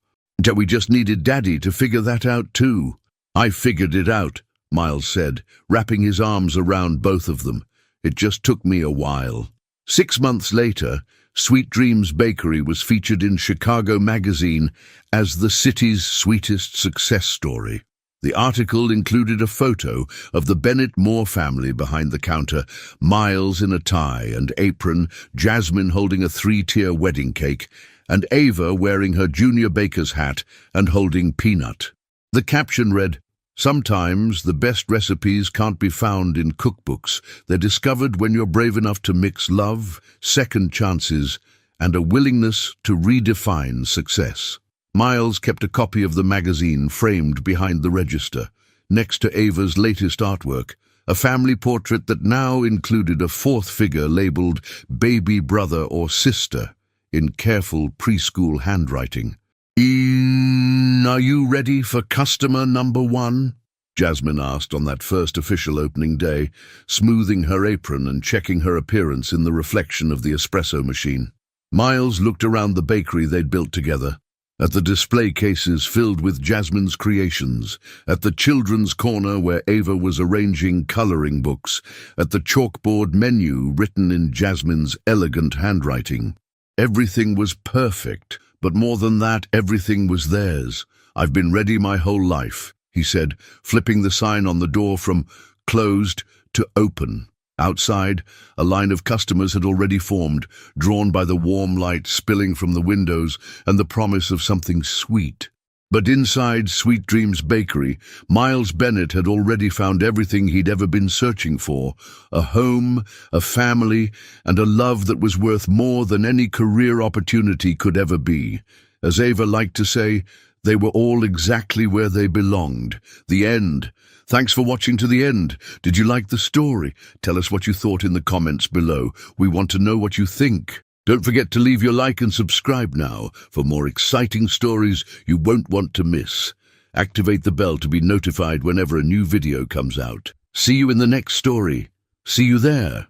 S1: "We just needed Daddy to figure that out too." "I figured it out," Miles said, wrapping his arms around both of them. "It just took me a while." 6 months later, Sweet Dreams Bakery was featured in Chicago Magazine as the city's sweetest success story. The article included a photo of the Bennett Moore family behind the counter, Miles in a tie and apron, Jasmine holding a 3-tier wedding cake, and Ava wearing her junior baker's hat and holding Peanut. The caption read, "Sometimes the best recipes can't be found in cookbooks. They're discovered when you're brave enough to mix love, second chances, and a willingness to redefine success." Miles kept a copy of the magazine framed behind the register, next to Ava's latest artwork, a family portrait that now included a fourth figure labeled baby brother or sister in careful preschool handwriting. "Are you ready for customer number 1?" Jasmine asked on that first official opening day, smoothing her apron and checking her appearance in the reflection of the espresso machine. Miles looked around the bakery they'd built together, at the display cases filled with Jasmine's creations, at the children's corner where Ava was arranging coloring books, at the chalkboard menu written in Jasmine's elegant handwriting. Everything was perfect, but more than that, everything was theirs. "I've been ready my whole life," he said, flipping the sign on the door from closed to open. Outside, a line of customers had already formed, drawn by the warm light spilling from the windows and the promise of something sweet. But inside Sweet Dreams Bakery, Miles Bennett had already found everything he'd ever been searching for: a home, a family, and a love that was worth more than any career opportunity could ever be. As Ava liked to say, they were all exactly where they belonged. The end. Thanks for watching to the end. Did you like the story? Tell us what you thought in the comments below. We want to know what you think. Don't forget to leave your like and subscribe now for more exciting stories you won't want to miss. Activate the bell to be notified whenever a new video comes out. See you in the next story. See you there.